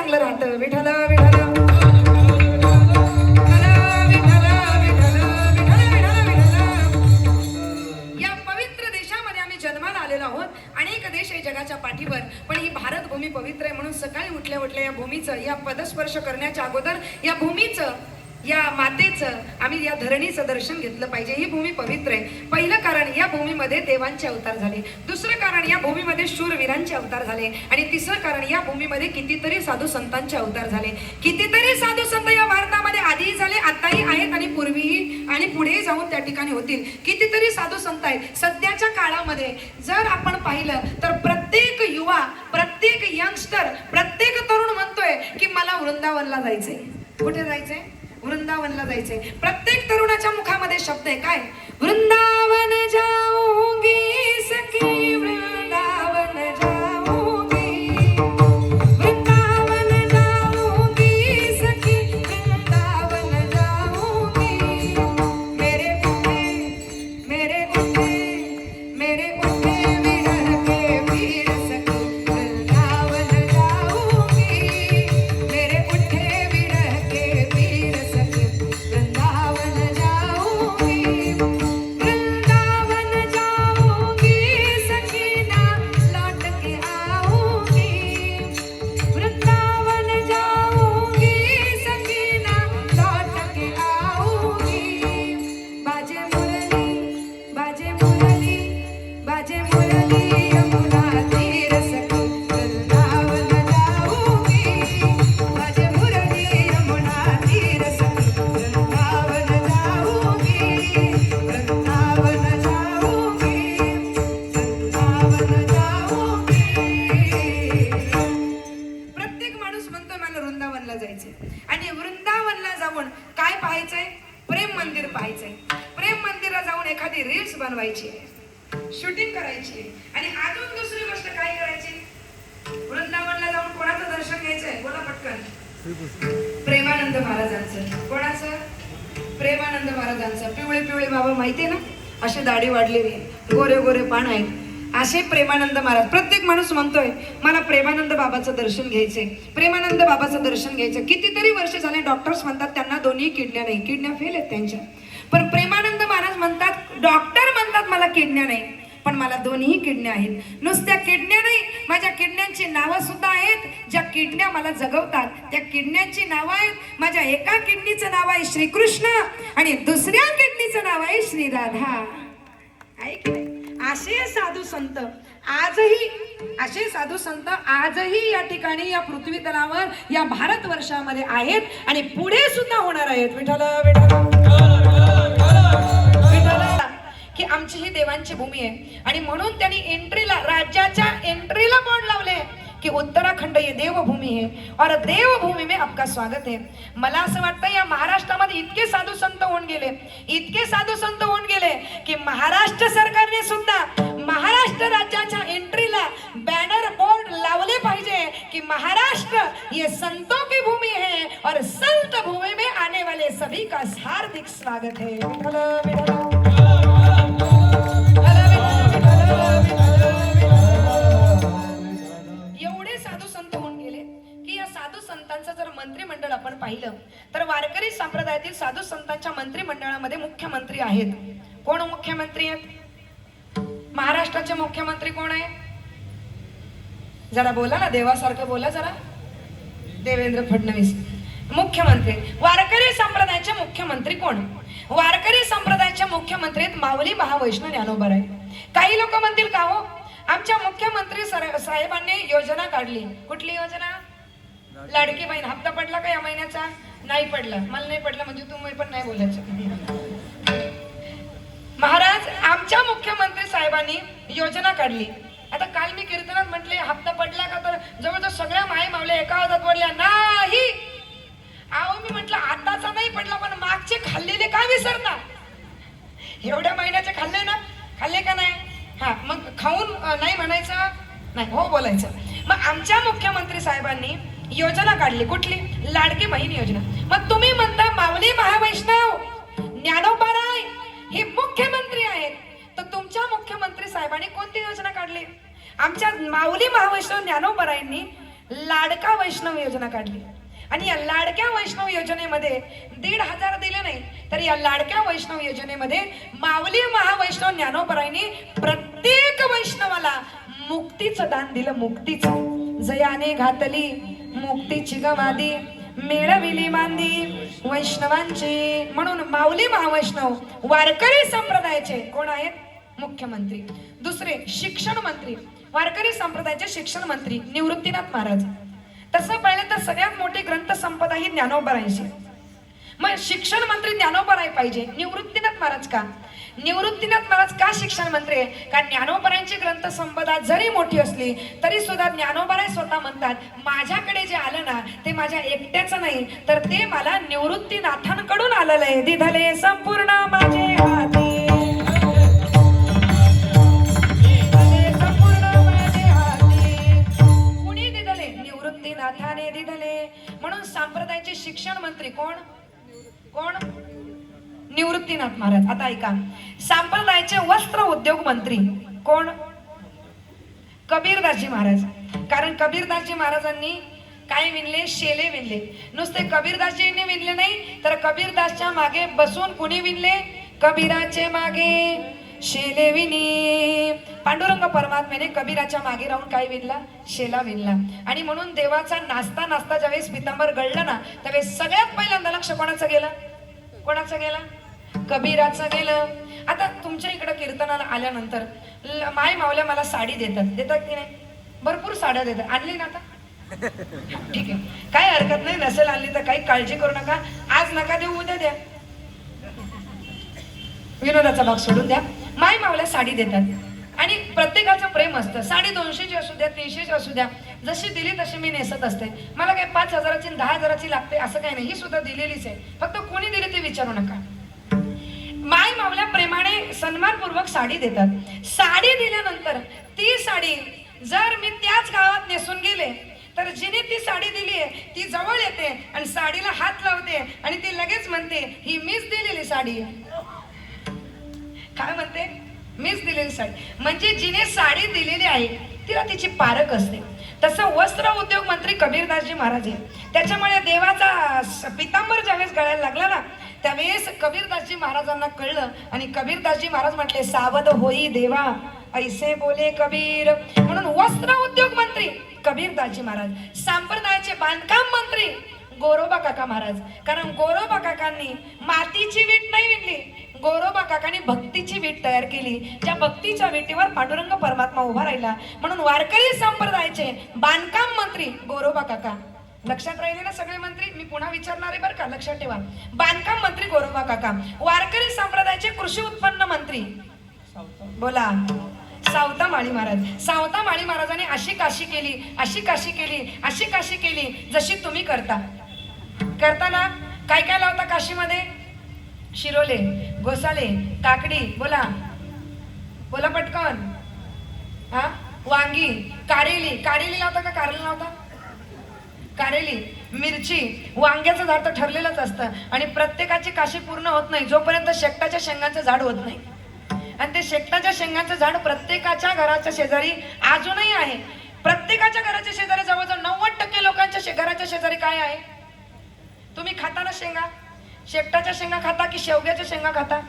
चांगलं राहतं. विठ्ठल विठ्ठल या पवित्र देशामध्ये आम्ही जन्माला आलेलो आहोत. अनेक देश आहे जगाच्या पाठीवर, पण ही भारत भूमी पवित्र आहे. म्हणून सकाळी उठल्या उठल्या या भूमीचं, या पदस्पर्श करण्याच्या अगोदर या भूमीचं, या मातेचं, आम्ही या धरणीचं दर्शन घेतलं पाहिजे. ही भूमी पवित्र आहे. पहिलं कारण, या भूमीमध्ये देवांचे अवतार झाले. दुसरं कारण, या भूमीमध्ये शूरवीरांचे अवतार झाले. आणि तिसरं कारण, या भूमीमध्ये कितीतरी साधू संतांचे अवतार झाले. कितीतरी साधू संत या भारतामध्ये आधीही झाले, आताही आहेत आणि पूर्वीही आणि पुढे जाऊन त्या ठिकाणी होतील. कितीतरी साधू संत आहेत. सध्याच्या काळामध्ये जर आपण पाहिलं तर प्रत्येक युवा, प्रत्येक यंगस्टर, प्रत्येक तरुण म्हणतोय की मला वृंदावनला जायचंय. कुठे जायचंय? वृंदावनला जायचंय. प्रत्येक तरुणाच्या मुखामध्ये शब्द आहे काय? वृंदावन जाऊंगी सखी, वृंदावन जाऊंगी, वृंदावन जाऊंगी सखी, वृंदावन जाऊंगी. मेरे उठे मेरे उठे मेरे उठे विरह के वीर सखी, वृंदावन जाऊंगी. मेरे उठे विरह के वीर सखी, वृंदावन जाऊंगी. वृंदावन जाऊंगी सखी, ना लौट के आऊंगी. वृंदावन जाऊंगी सखी, ना लौट के आऊंगी. बाजे मुरली बाजे मुरली बाजे मुरली, यमुना तीर सखी, वृंदावन जाऊंगी. बाजे मुरली यमुना तीर सखी, वृंदावन जाऊंगी. वृंदावन जाऊंगी, वृंदावन जाऊंगी. प्रत्येक माणूस म्हणतो मला वृंदावनला जायचंय. आणि वृंदावनला जाऊन काय पाहायचंय? प्रेम मंदिर पाहायचंय. प्रेम मंदिरात जाऊन एखादी रील्स बनवायची, शूटिंग करायची. आणि अजून दुसरी गोष्ट काय करायची? वृंदावनला जाऊन कोणाचं दर्शन घ्यायचंय? बोला पटकन. प्रेमानंद महाराजांचं. कोणाचं? प्रेमानंद महाराजांचं. पिवळे पिवळे बाबा माहितीये ना, अशी दाढी वाढलेली, गोरे गोरे पान आहेत, असे प्रेमानंद महाराज. प्रत्येक माणूस म्हणतोय मला प्रेमानंद बाबाचं दर्शन घ्यायचंय, प्रेमानंद बाबाचं दर्शन घ्यायचं. कितीतरी वर्ष झाले डॉक्टर्स म्हणतात त्यांना दोन्ही किडन्या नाही, किडन्या फेल आहेत त्यांच्या. पण प्रेमानंद महाराज म्हणतात, डॉक्टर म्हणतात मला किडन्या नाही, पण मला दोन्ही किडन्या आहेत. नुसत्या किडन्या नाही, माझ्या किडन्यांची नावं सुद्धा आहेत. ज्या किडन्या मला जगवतात त्या किडन्यांची नावं आहेत. माझ्या एका किडनीचं नाव आहे श्रीकृष्ण आणि दुसऱ्या किडनीचं नाव आहे श्री राधा. आहे की नाही? असे साधू संत आजही, असे साधू संत आजही या ठिकाणी, या पृथ्वी तलावर, या भारत वर्षामध्ये आहेत आणि पुढे सुद्धा होणार आहेत. विठ्ठल विठ्ठल विठ्ठल. की आमची ही देवांची भूमी आहे. आणि म्हणून त्यांनी एंट्रीला, राज्याच्या एंट्रीला बोर्ड लावले कि उत्तराखंड ये देवभूमी है और देवभूमी में आपका स्वागत है. मला असं वाटतं या महाराष्ट्रामध्ये इतके साधू संत होऊन गेले, इतके साधू संत होऊन गेले की महाराष्ट्र सरकारने सुद्धा महाराष्ट्र राज्याच्या एंट्रीला बॅनर बोर्ड लावले पाहिजे की महाराष्ट्र ये संतों की भूमी है और संत भूमि में आने वाले सभी का हार्दिक स्वागत है. एवढे साधू संत होऊन गेले की या साधू संतांचं जर मंत्रिमंडळ आपण पाहिलं तर वारकरी संप्रदायातील साधू संतांच्या मंत्रिमंडळामध्ये मुख्यमंत्री आहेत. कोण मुख्यमंत्री आहेत? महाराष्ट्राचे मुख्यमंत्री कोण आहे? जरा बोला ना, देवासारखं बोला जरा. देवेंद्र फडणवीस मुख्यमंत्री. वारकरी संप्रदायाचे मुख्यमंत्री कोण? वारकरी संप्रदायाचे मुख्यमंत्री माऊली महावैष्णव ज्ञानोबा. काही लोक म्हणतील का हो आमच्या मुख्यमंत्री साहेबांनी योजना काढली. कुठली योजना? लाडकी बहीण. हप्ता पडला का या महिन्याचा? नाही पडला. मला नाही पडला म्हणजे तुम्ही पण नाही बोलायचं. महाराज, आमच्या मुख्यमंत्री साहेबांनी योजना काढली. आता काल मी कीर्तनात म्हटले हप्ता पडला का, तर जवळजवळ सगळ्या माई मावल्या एका हातात पडल्या. नाही आहो, मी म्हटलं आताचा नाही पडला पण मागचे खाल्लेले का विसरता? एवढ्या महिन्याचे खाल्ले ना, खाल्ले का नाही? हा, मग खाऊन नाही म्हणायचं नाही, हो बोलायचं. मग आमच्या मुख्यमंत्री साहेबांनी योजना काढली. कुठली? लाडकी बहीण योजना. मग तुम्ही म्हणता माऊली महावैष्णव ज्ञानोबाराय हे मुख्यमंत्री आहेत, तर तुमच्या मुख्यमंत्री साहेबांनी कोणती योजना काढली? आमच्या माऊली महावैष्णव ज्ञानोबारायांनी लाडका वैष्णव योजना काढली आणि या लाडक्या वैष्णव योजनेमध्ये 1,500 दिले नाही, तर या लाडक्या वैष्णव योजनेमध्ये माऊली महावैष्णव ज्ञानोबरायांनी प्रत्येक वैष्णवाला मुक्तीचं दान दिलं. मुक्तीचं जयाने घातली मुक्तीची गमादी, मेळविली मांदी वैष्णवांची. म्हणून माऊली महावैष्णव वारकरी संप्रदायाचे कोण आहेत? मुख्यमंत्री. दुसरे शिक्षण मंत्री, वारकरी संप्रदायाचे शिक्षण मंत्री निवृत्तीनाथ महाराज. तसं पाहिलं तर सगळ्यात मोठी ग्रंथ संपदा ही ज्ञानोबरायांची. मग शिक्षण मंत्री ज्ञानोबराय पाहिजे, निवृत्तीनाथ महाराज का? निवृत्तीनाथ महाराज का शिक्षण मंत्री आहे? कारण ज्ञानोबरायांची ग्रंथ संपदा जरी मोठी असली तरी सुद्धा ज्ञानोबराय स्वतः म्हणतात, माझ्याकडे जे आलं ना ते माझ्या एकट्याचं नाही, तर ते मला निवृत्तीनाथांकडून आलेलं आहे. दिधले संपूर्ण माझे हाती, नाथाने दिधले. म्हणून संप्रदायाचे शिक्षण मंत्री कोण? कोण? निवृत्तीनाथ महाराज. आता ऐका, संप्रदायाचे वस्त्र उद्योग मंत्री कोण? कबीरदासजी महाराज. कारण कबीरदासजी महाराजांनी काय विणले? शेले विणले. नुसते कबीरदासजींनी विणले नाही, तर कबीरदासच्या मागे बसून कुणी विणले? कबीराचे मागे शेले विणी. पांडुरंग परमात्म्याने कबीराच्या मागे राहून काय विणला? शेला विणला. आणि म्हणून देवाचा नाचता नाचता ज्यावेळेस पितांबर गळलं ना, त्यावेळेस सगळ्यात पहिल्यांदा लक्ष कोणाचं गेलं? कोणाचं गेलं? कबीराचं गेलं. आता तुमच्या इकडं कीर्तनाला आल्यानंतर माय मावल्या मला साडी देतात की नाही? भरपूर साड्या देतात. आणली ना आता? ठीक आहे, काय हरकत नाही. नसेल आणली तर काही काळजी करू नका. आज नका देऊ, उद्या द्या. विनोदाचा भाग सोडून द्या. माय मावल्या साडी देतात आणि प्रत्येकाचं प्रेम असतं. साडी 200ची असू द्या, 300ची असू द्या, जशी दिली तशी मी नेसत असते. मला काही 5,000ची 10,000ची लागते असं काही नाही. ही सुद्धा दिलेलीच आहे, फक्त कोणी दिली ते विचारू नका. माय मावल्या प्रेमाने सन्मानपूर्वक साडी देतात. साडी दिल्यानंतर ती साडी जर मी त्याच गावात नेसून गेले तर जिने ती साडी दिली आहे ती जवळ येते आणि साडीला हात लावते आणि ती लगेच म्हणते, ही मीच दिलेली साडी. काय म्हणते? मीच दिलेली साडी. म्हणजे जिने साडी दिलेली आहे तिला तिची पारख असते. तसं वस्त्र उद्योग मंत्री कबीरदासजी महाराज आहे. त्याच्यामुळे देवाचा पितांबर ज्यावेळेस गळायला लागला ना, त्यावेळेस कबीरदासजी महाराजांना कळलं आणि कबीरदासजी महाराज म्हटले, सावध होई देवा ऐसे बोले कबीर. म्हणून वस्त्र उद्योग मंत्री कबीरदासजी महाराज. संप्रदायाचे बांधकाम मंत्री गोरोबा काका महाराज. कारण गोरोबा काकांनी मातीची वीट नाही विणली, गोरोबा काकांनी भक्तीची वीट तयार केली. ज्या भक्तीच्या विटीवर पांडुरंग परमात्मा उभा राहिला. म्हणून वारकरी संप्रदायाचे बांधकाम मंत्री गोरोबा काका. लक्षात राहिले ना सगळे मंत्री? मी पुन्हा विचारणार आहे बरं का, लक्षात ठेवा. बांधकाम मंत्री गोरोबा काका. वारकरी संप्रदायाचे कृषी उत्पन्न मंत्री बोला सावता माळी महाराज. सावता माळी महाराजांनी अशी काशी केली, अशी काशी केली, अशी काशी केली जशी तुम्ही करता ना. काय काय लावता काशीमध्ये? शिरोले, गोसाले, काकडी, बोला बोला पटकन. हा, वांगी, कारेली. कारेली लावता का? कारली लावता? कारेली, मिरची, वांग्याचं झाड तर ठरलेलंच असतं. आणि प्रत्येकाची काशी पूर्ण होत नाही जोपर्यंत शेकटाच्या शेंगाचं झाड होत नाही. आणि ते शेकटाच्या शेंगाचं झाड प्रत्येकाच्या घराच्या शेजारी अजूनही आहे. प्रत्येकाच्या घराच्या शेजारी जवळजवळ 90% लोकांच्या घराच्या शेजारी काय आहे? तुम्ही खाता ना शेंगा? शेकटाच्या शेंगा खाता की शेवग्याच्या शेंगा खाता?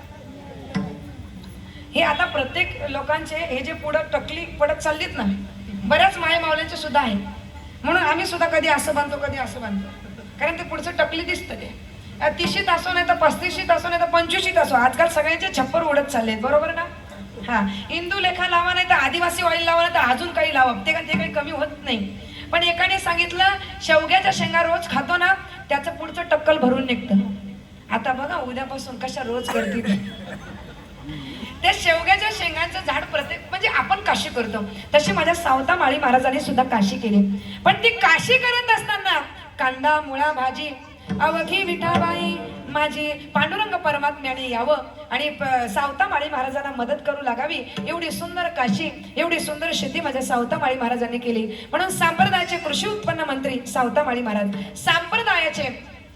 हे आता प्रत्येक लोकांचे हे जे पुढं टकली पडत चाललीत ना, बऱ्याच माय मावल्यांचे सुद्धा आहे. म्हणून आम्ही सुद्धा कधी असं बांधतो, कधी असं बांधतो. कारण ते पुढचं टकली दिसतं. ते 30शीत असो नाही तर 35शीत असो नाही तर 25शीत असो, आजकाल सगळ्यांचे छप्पर उडत चाललेत, बरोबर ना? हा, इंदू लेखा लावा नाही तर आदिवासी ऑइल लावा नाही तर अजून काही लावा, ते काही कमी होत नाही. पण एकाने सांगितलं शेवग्याच्या शेंगा रोज खातो ना त्याचं पुढचं टक्कल भरून निघतं. आता बघा उद्यापासून कशा रोज करतील. त्या शेवग्याच्या शेंगांचं झाड प्रत्येक म्हणजे आपण काशी करतो तशी माझ्या सावता माळी महाराजांनी सुद्धा काशी केली. पण ती काशी करत असताना कांदा मुळा भाजी अवघी विठाबाई माझी पांडुरंग परमात्म्याने यावं आणि सावता माळी महाराजांना मदत करू लागावी, एवढी सुंदर काशी, एवढी सुंदर शेती माझ्या सावता माळी महाराजांनी केली. म्हणून संप्रदायाचे कृषी उत्पन्न मंत्री सावता माळी महाराज. संप्रदायाचे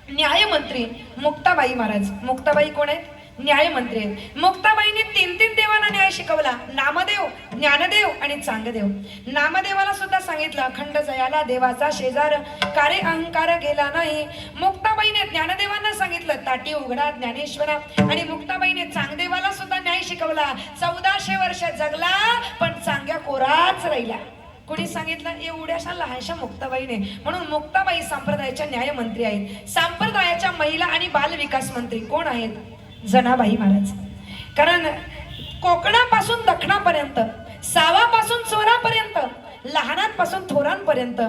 न्यायमंत्री मुक्ताबाई महाराज. मुक्ताबाई कोण आहेत? न्यायमंत्री आहेत. मुक्ताबाईंनी तीन देवाला न्याय शिकवला, नामदेव, ज्ञानदेव आणि चांगदेव. नामदेवाला सुद्धा सांगितलं अखंड जयाला देवाचा शेजार, कारे अहंकार गेला नाही. मुक्ताबाईने ज्ञानदेवांना सांगितलं ताटी उघडा ज्ञानेश्वरा. आणि मुक्ताबाईने चांगदेवाला सुद्धा न्याय शिकवला. 1400 वर्ष जगला पण चांग्या कोराच राहिला. कोणी सांगितलं? एवढ्याशा लहानशा मुक्ताबाईने. म्हणून मुक्ताबाई संप्रदायाच्या न्यायमंत्री आहेत. संप्रदायाच्या महिला आणि बाल विकास मंत्री कोण आहेत? जनाबाई महाराज. कारण कोकणापासून दक्षिणापर्यंत, सावापासून चोरापर्यंत, लहानांपासून थोरांपर्यंत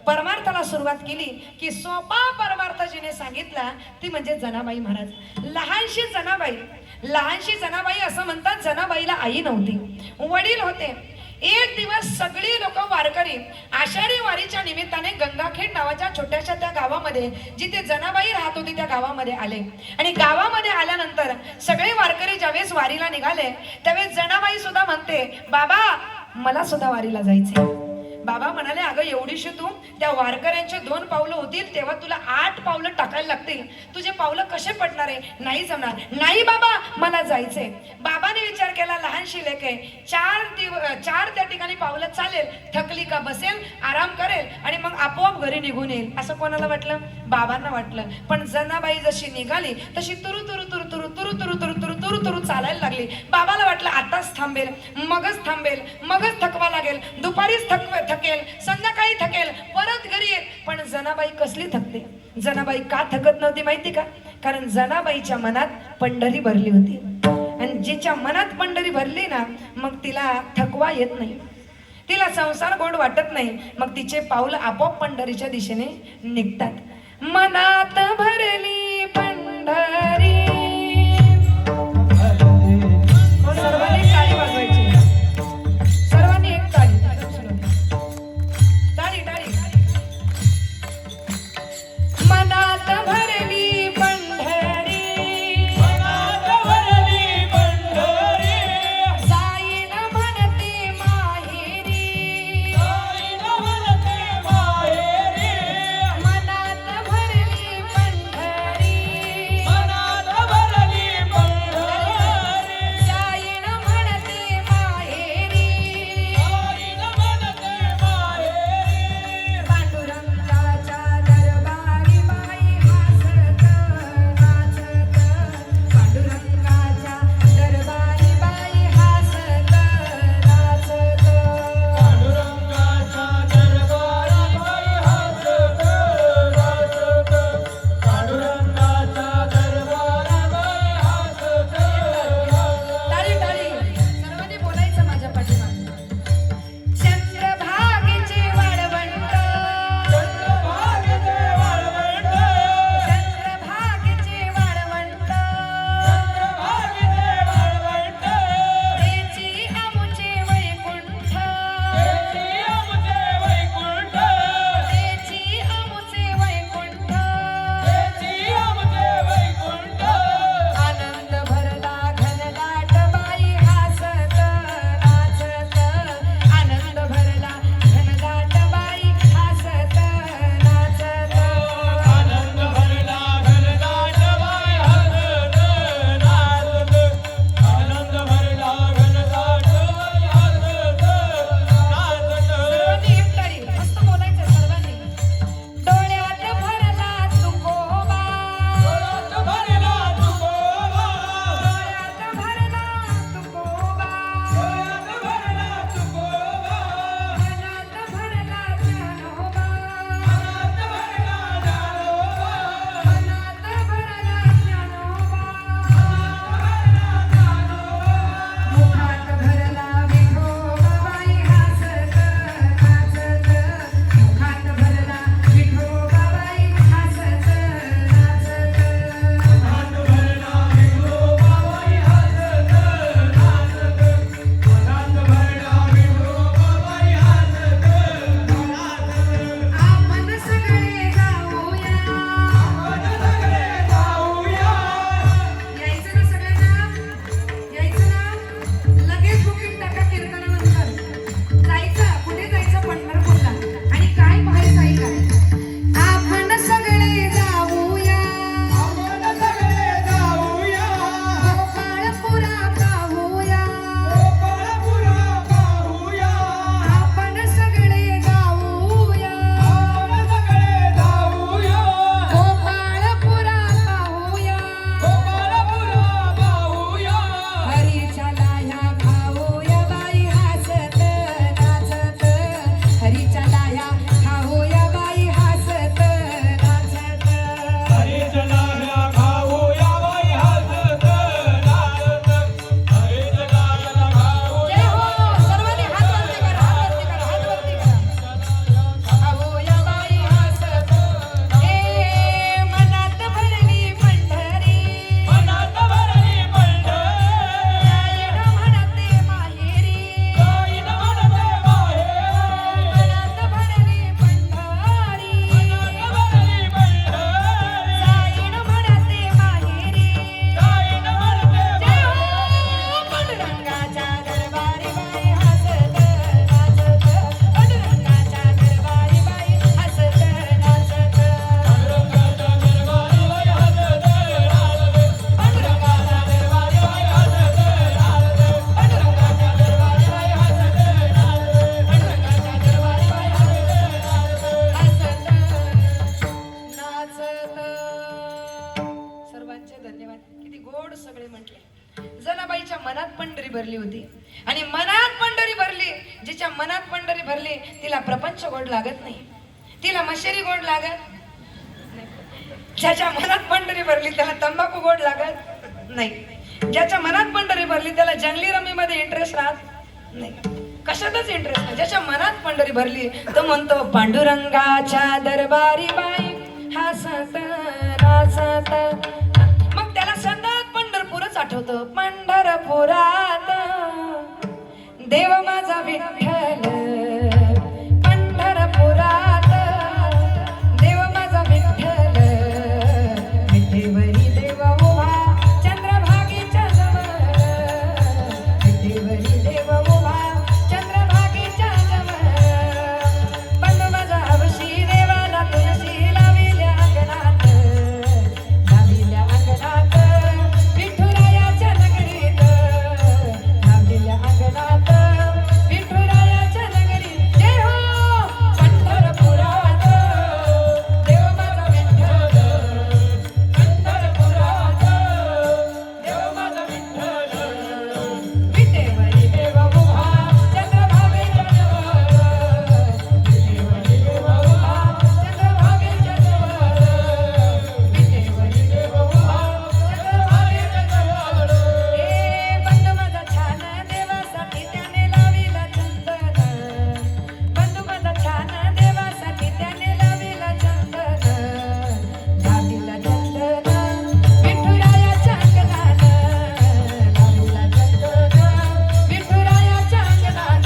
परमार्थाला सुरुवात केली की सोपा परमार्थ जिने सांगितला ती म्हणजे जनाबाई महाराज. लहानशी जनाबाई असं म्हणतात. जनाबाईला आई नव्हती, वडील होते. एक दिवस सगळी लोक वारकरी आषाढी वारीच्या निमित्ताने गंगाखेड नावाच्या छोट्याशा त्या गावामध्ये, जिथे जनाबाई राहत होती त्या गावामध्ये आले. आणि गावामध्ये आल्यानंतर सगळे वारकरी ज्यावेळेस वारीला निघाले त्यावेळेस जनाबाई सुद्धा म्हणते, बाबा मला सुद्धा वारीला जायचे. बाबा म्हणाले, अगं एवढीशी तू, त्या वारकऱ्यांचे 2 पावलं होतील तेव्हा तुला 8 पावलं टाकायला लागतील, तुझे पावलं कसे पडणार आहे? नाही जमणार. नाही बाबा मला जायचे. बाबाने विचार केला, लहानशी लेक आहे, 4 त्या ठिकाणी पावलं चालेल, थकली का बसेल, आराम करेल आणि मग आपोआप घरी निघून येईल, असं कोणाला वाटलं? बाबांना वाटलं. पण जनाबाई जशी निघाली तशी तुरु तुरु तुरु तुरु तुरु तुरु तुरु तुरु तुरु तुरु चालायला लागली. बाबाला वाटलं आताच थांबेल, मगच थकवा लागेल, दुपारीच थकेल, संध्याकाळी थकेल, परत घरी येईल. पण जनाबाई कसली थकते? जनाबाई का थकत नव्हती माहिती का? कारण जनाबाईच्या मनात पंढरी भरली होती. आणि जिच्या मनात पंढरी भरली ना, मग तिला थकवा येत नाही, तिला संसार गोड वाटत नाही. मग तिचे पाऊल आपोआप पंढरीच्या दिशेने निघतात. मनात भरली पंढरी. सर्वांनी टाळी वाजवायची, सर्वांनी एक टाळी. मनात भरली पंढरी, जाईन म्हणते माहेरी. मनात भरली पंढरी, मनात पंढरी भरली होती. आणि मनात पंढरी भरली, जिच्या मनात पंढरी भरली तिला प्रपंच गोड लागत नाही, तिला मशेरी गोड लागत. ज्याच्या मनात पंढरी भरली त्याला तंबाखू गोड लागत नाही. ज्याच्या मनात पंढरी भरली त्याला जंगली रमीमध्ये इंटरेस्ट राहत नाही, कशातच इंटरेस्ट नाही. ज्याच्या मनात पंढरी भरली तो म्हणतो पांडुरंगाच्या दरबारी बाई हसत नाचत. मग त्याला सतत पंढरपूरच आठवतं. पंढरपुरात देव माझा विठ्ठल, पंढरपुरात देव माझा विठ्ठल, विठेवरी देव उभा चंद्रभागेच्या जवळ, विठेवरी देव उभा चंद्रभागेच्या जवळ. बंधू माझा हवशी देवाला तुळशी लाविल्या अंगणात, लाविल्या अंगणात विठुरायाच्या नगरीत, लाविल्या अंगणात विठुरायाच्या नगरीत. जय हो पंढरपुरात देव माझा विठ्ठल, पंढरपुरात देव माझा विठ्ठल, विठेवरी देव उभा चंद्रभागेच्या जवळ, विठेवरी देव उभा चंद्रभागेच्या जवळ, विठेवरी देव उभा चंद्रभागेच्या जवळ. ए बंधू माझा छान देवासाठी त्याने लाविला चंदन, बंधू माझा छान देवासाठी त्याने लाविला चंदन, लाविला चंदन विठुरायाच्या अंगणात, लाविला चंदन विठुरायाच्या अंगणात,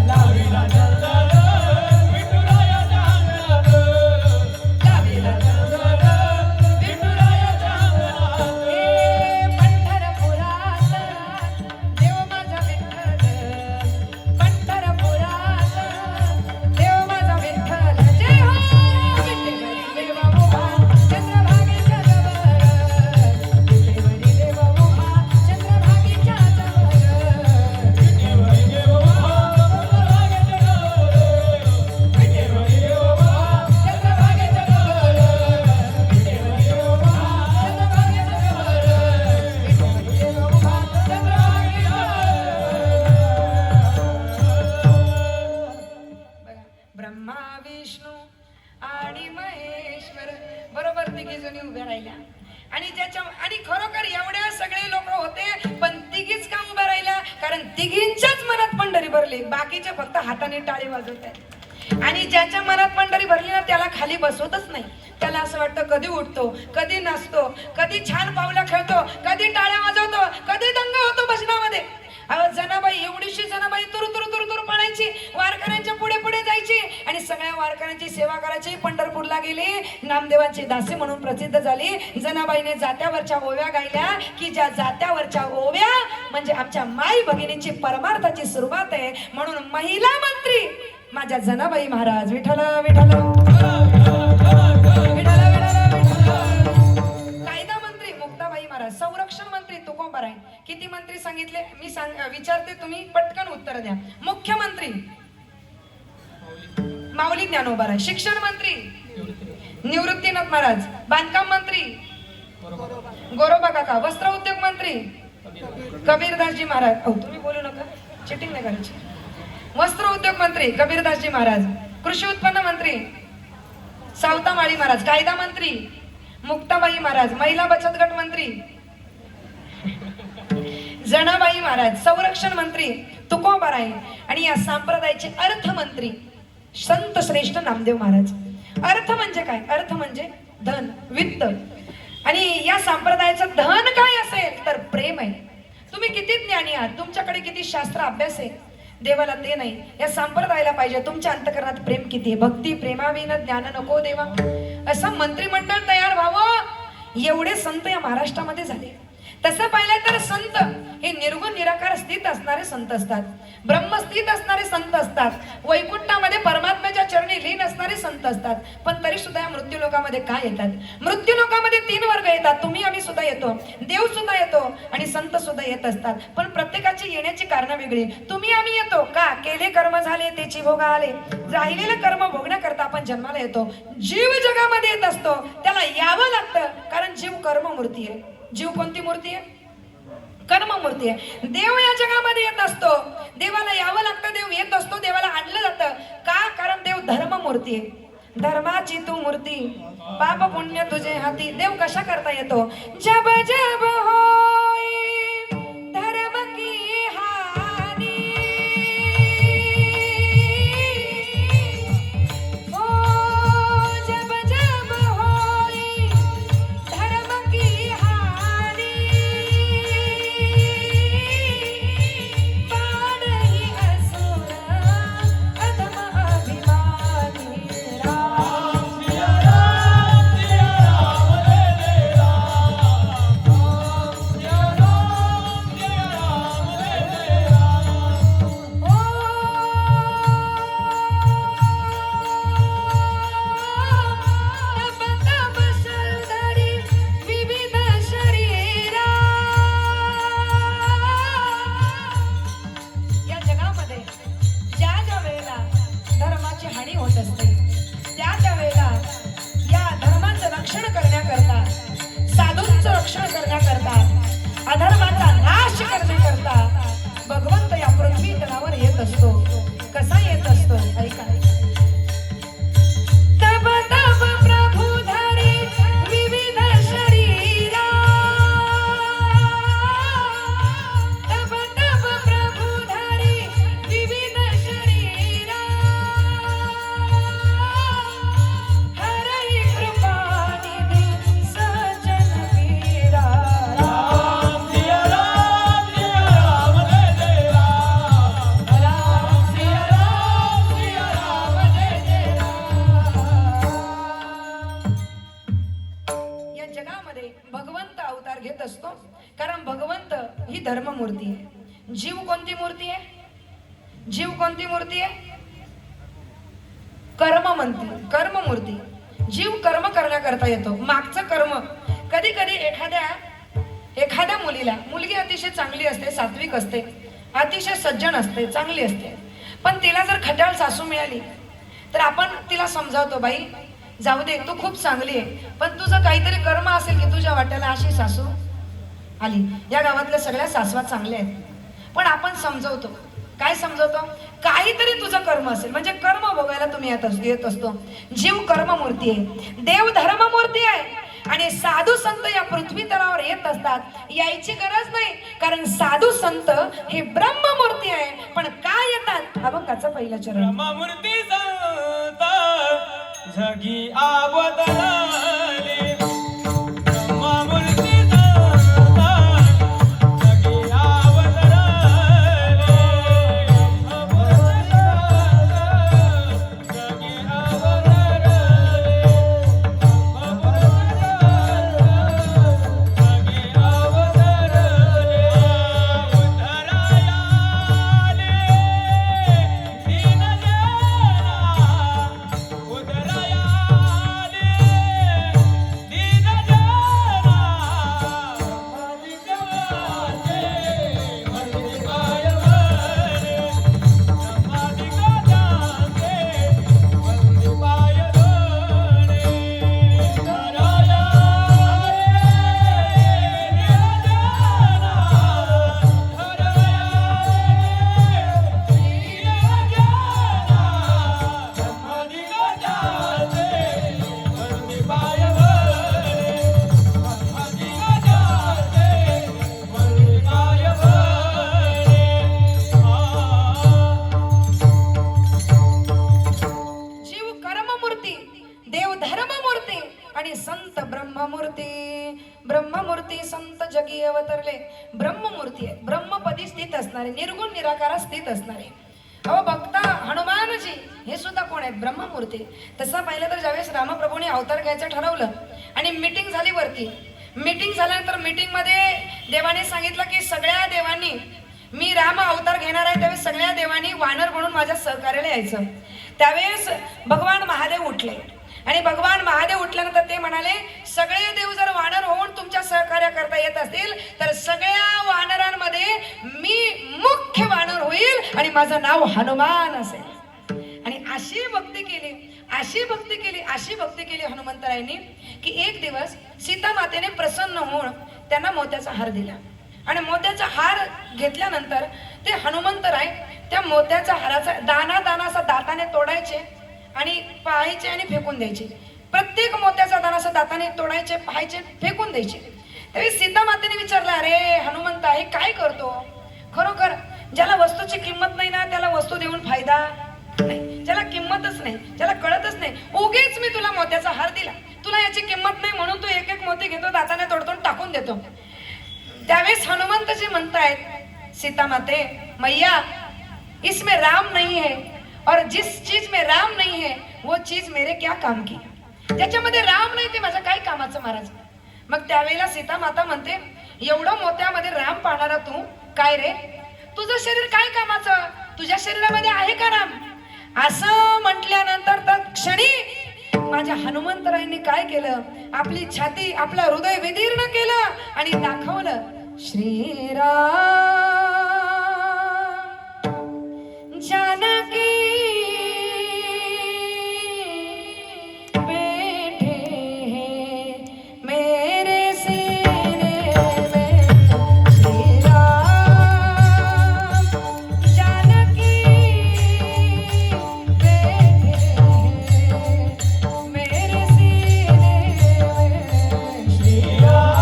लाविला चंदन विठुरायाच्या अंगणात, लाविला चंदन विठुरायाच्या अंगणात. ए पंढरपुरात देव माझा विठ्ठल, पंढरपुरात देव माझा विठ्ठल. जय हो विठेवरी देव उभा चंद्रभागेच्या जवळ, विठेवरी देव उभा चंद्रभागेच्या जवळ, विठेवरी देव उभा चंद्रभागेच्या जवळ, विठेवरी देव उभा चंद्रभागेच्या जवळ, विठेवरी देव उभा चंद्रभागेच्या जवळ, विठेवरी देव उभा चंद्रभागेच्या बघा, ब्रह्मा विष्णू आणि महेश्वर बरोबर तिघी जणी उभ्या राहिल्या. आणि खरोखर एवढ्या सगळे लोक होते, पण तिघीच का उभ्या राहिल्या? कारण तिघींच्याच मनात पंढरी भरली, बाकीचे फक्त हाताने टाळी वाजवत आहेत. आणि ज्याच्या मनात पंढरी भरली ना त्याला खाली बसवतच नाही. त्याला असं वाटतं कधी उठतो, कधी नाचतो, कधी छान पावला खेळतो, कधी टाळ्या वाजवतो, कधी दंग होतो भजनामध्ये. अहो जनाबाई, एवढीशी जनाबाई तुरु तुरु तुरु तुरु पडायची, वारकऱ्यांच्या पुढे पुढे जायची आणि सगळ्या वारकऱ्यांची सेवा करायची. पंढरपूरला गेली, नामदेवांची दासी म्हणून प्रसिद्ध झाली. जनाबाईने जात्यावरच्या ओव्या गायल्या की ज्या जात्यावरच्या ओव्या म्हणजे आमच्या माई भगिनींची परमार्थाची सुरुवात आहे. म्हणून महिला मंत्री माझ्या जनाबाई महाराज विठ्ठल विठ्ठल विठ्ठल विठ्ठल. कायदा मंत्री मुक्ताबाई महाराज, संरक्षण मंत्री तुकोबाराय. किती मंत्री सांगितले मी विचारते, तुम्ही पटकन उत्तर द्या. मुख्यमंत्री माऊली ज्ञानोबाराय. शिक्षण मंत्री निवृत्तीनाथ महाराज. बांधकाम मंत्री गोरोबा काका. वस्त्र उद्योग मंत्री कबीरदासजी महाराज. तुम्ही बोलू नका, चिटिंग नाही करायची. वस्त्र उद्योग मंत्री कबीरदासजी महाराज. कृषी उत्पन्न मंत्री सावतामाळी महाराज. कायदा मंत्री मुक्ताबाई महाराज. महिला बचत गट मंत्री जनाबाई महाराज. संरक्षण मंत्री तुकोबाराय. आणि या संप्रदायाचे अर्थमंत्री संत श्रेष्ठ नामदेव महाराज. अर्थ म्हणजे काय? अर्थ म्हणजे धन, वित्त. आणि या संप्रदायाचं धन काय असेल तर प्रेम आहे. तुम्ही किती ज्ञानी आहात, तुमच्याकडे किती शास्त्र अभ्यास आहे, देवाला ते नाही. या संप्रदायाला पाहिजे तुमच्या अंतकरणात प्रेम किती आहे. भक्ती प्रेमाविन ज्ञान नको देवा. असं मंत्रिमंडळ तयार व्हावं एवढे संत या महाराष्ट्रामध्ये झाले. तसं पाहिलं तर संत हे निर्गुण निराकार स्थित असणारे संत असतात, ब्रह्मस्थित असणारे संत असतात, वैकुंठामध्ये परमात्म्याच्या चरणी लीन असणारे संत असतात. पण तरी सुद्धा या मृत्यू लोकामध्ये काय येतात? मृत्यू लोकामध्ये 3 वर्ग येतात. तुम्ही आम्ही सुद्धा येतो, देव सुद्धा येतो आणि संत सुद्धा येत असतात. पण प्रत्येकाची येण्याची कारण वेगळी. तुम्ही आम्ही येतो का? केले कर्म झाले त्याची भोग आले. राहिलेलं कर्म भोगण्याकरता आपण जन्माला येतो. जीव जगामध्ये येत असतो त्याला यावं लागतं, कारण जीव कर्म मूर्ती आहे. जीव कोणती मूर्ती आहे? कर्ममूर्ती आहे. देव या जगामध्ये येत असतो, देवाला यावं लागतं, देव येत असतो, देवाला आणलं जातं का? कारण देव धर्ममूर्ती आहे. धर्माची तू मूर्ती, पाप पुण्य तुझे हाती. देव कशा करता येतो? जब जब होई धर्म की हानी, ओ जब जब होई धर्म की हानी, पाडही असुर अधम अभिमानी. राम सिया राम सिया राम रे रे राम, सिया राम सिया राम रे रे राम. ओ तब तब सलधरी विविध शरीरा. या जगामध्ये ज्या ज्या वेळेला धर्माची हानी होत असते, त्या त्या वेळेला या धर्माचं रक्षण करण्याकरता, साधूंचं रक्षण करण्याकरता, अधर्माचा नाश करण्याकरता भगवंत या पृथ्वी तलावर येत असतो. कसा येत असतो? ऐका. तब तब प्रभु धरी विविध शरीरा, तब तब प्रभु धरी विविध शरीरा, हरहि कृपा निधि सज्जन वीरा. राम सिया राम रे रे राम, राम सिया राम रे रे राम. या जगामध्ये भगवंत अवतार घेत असतो, कारण भगवंत ही धर्ममूर्ती आहे. जीव कोणती मूर्ती आहे? जीव कोणती मूर्ती आहे? कर्ममूर्ती. जीव कर्म करण्याकरता येतो. मागचं कर्म कधी कधी एखाद्या मुलगी अतिशय चांगली असते, सात्विक असते, अतिशय सज्जन असते, चांगली असते, पण तिला जर खट्याळ सासू मिळाली तर आपण तिला समजावतो, बाई जाऊ दे, तू खूप चांगली आहे, पण तुझं काहीतरी कर्म असेल की तुझ्या वाट्याला अशी सासू आली. या गावातल्या सगळ्या सासवा चांगल्या आहेत, पण आपण समजवतो. काय समजवतो? काहीतरी तुझं कर्म असेल, म्हणजे कर्म भोगायला तुम्ही येत असतो. जीव कर्ममूर्ती आहे, देव धर्ममूर्ती आहे, आणि साधू संत या पृथ्वी तलावर येत असतात. यायची गरज नाही, कारण साधू संत हे ब्रह्ममूर्ती आहे. पण काय येतात? अभंगाचं पहिलं चरण. ब्रह्ममूर्ती संत जगी आवतले, ब्रह्ममूर्ती संत जगी आवतले, ब्रह्ममूर्ती संत जगी आवतले, ब्रह्ममूर्ती संत जगी आवतले. ब्रह्ममूर्ती संत जगी अवतरले. ब्रह्ममूर्ती आहे, ब्रह्मपदी स्थित असणारे, निर्गुण निराकारात स्थित असणारे. अहो बघता हनुमानजी हे सुद्धा कोण आहेत? ब्रह्ममूर्ती. तसं पाहिलं तर ज्यावेळेस रामप्रभूंनी अवतार घ्यायचं ठरवलं आणि मीटिंग झाली वरती, मीटिंग झाल्यानंतर मीटिंग मध्ये देवाने सांगितलं की सगळ्या देवांनी मी राम अवतार घेणार आहे, त्यावेळेस सगळ्या देवांनी वानर म्हणून माझ्या सहकार्याला यायचं. त्यावेळेस भगवान महादेव उठले आणि भगवान महादेव उठल्यानंतर ते म्हणाले, सगळे देव जर वानर होऊन तुमच्या सहकार्य करता येत असतील तर सगळ्या वानरांमध्ये मी मुख्य वानर होईल आणि माझं नाव हनुमान असेल. आणि अशी भक्ती केली हनुमंतरायांनी की एक दिवस सीता मातेने प्रसन्न होऊन त्यांना मोत्याचा हार दिला आणि मोत्याचा हार घेतल्यानंतर ते हनुमंतराय त्या मोत्याच्या हाराचा दाना दाना असा दाताने तोडायचे आणि पाहायचे आणि फेकून द्यायचे. प्रत्येक मोत्याचा दाना असा दाताने तोडायचे, पाहायचे, फेकून द्यायचे. त्यावेळी सीता मातेने विचारलं, अरे हनुमंता हे काय करतो? खरोखर ज्याला वस्तूची किंमत नाही ना त्याला वस्तू देऊन फायदा नाही, ज्याला किंमतच नाही, ज्याला कळतच नाही, उगीच मी तुला मोत्याचा हार दिला, तुला याची किंमत नाही म्हणून तू एक एक मोती घेतो, दाताने तोडतो, टाकून देतो. त्यावेळेस हनुमंतजी म्हणतायत, सीता माते मैया इसमें राम नहीं है और जिस चीज में राम नहीं है वो चीज मेरे क्या काम की. ज्याच्यामध्ये राम नाही ते माझ्या काय कामाचं महाराज. मग त्यावेळेला सीता माता म्हणते, एवढं मोत्यामध्ये राम पाहणारा तू काय रे, तुझं शरीर काय कामाचं, तुझ्या शरीरामध्ये आहे का राम? असं म्हटल्यानंतर तर क्षणी माझ्या हनुमंतरायांनी काय केलं, आपली छाती आपलं हृदय विदीर्ण केलं आणि दाखवलं, श्रीराम जानकी बैठे हैं मेरे सीने में. श्रीराम जानकी बैठे हैं मेरे सीने में. श्रीराम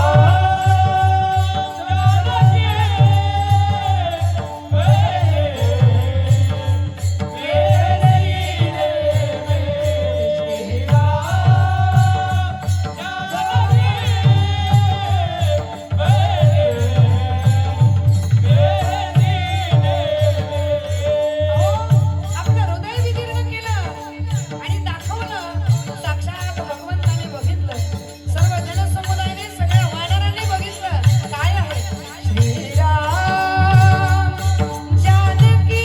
आपलं हृदय विदीर्ण केलं आणि दाखवलं. साक्षात भगवंताने बघितलं, सर्व जनसमुदायाने, सगळ्या वानरांनी बघितलं काय आहे. श्रीराम जानकी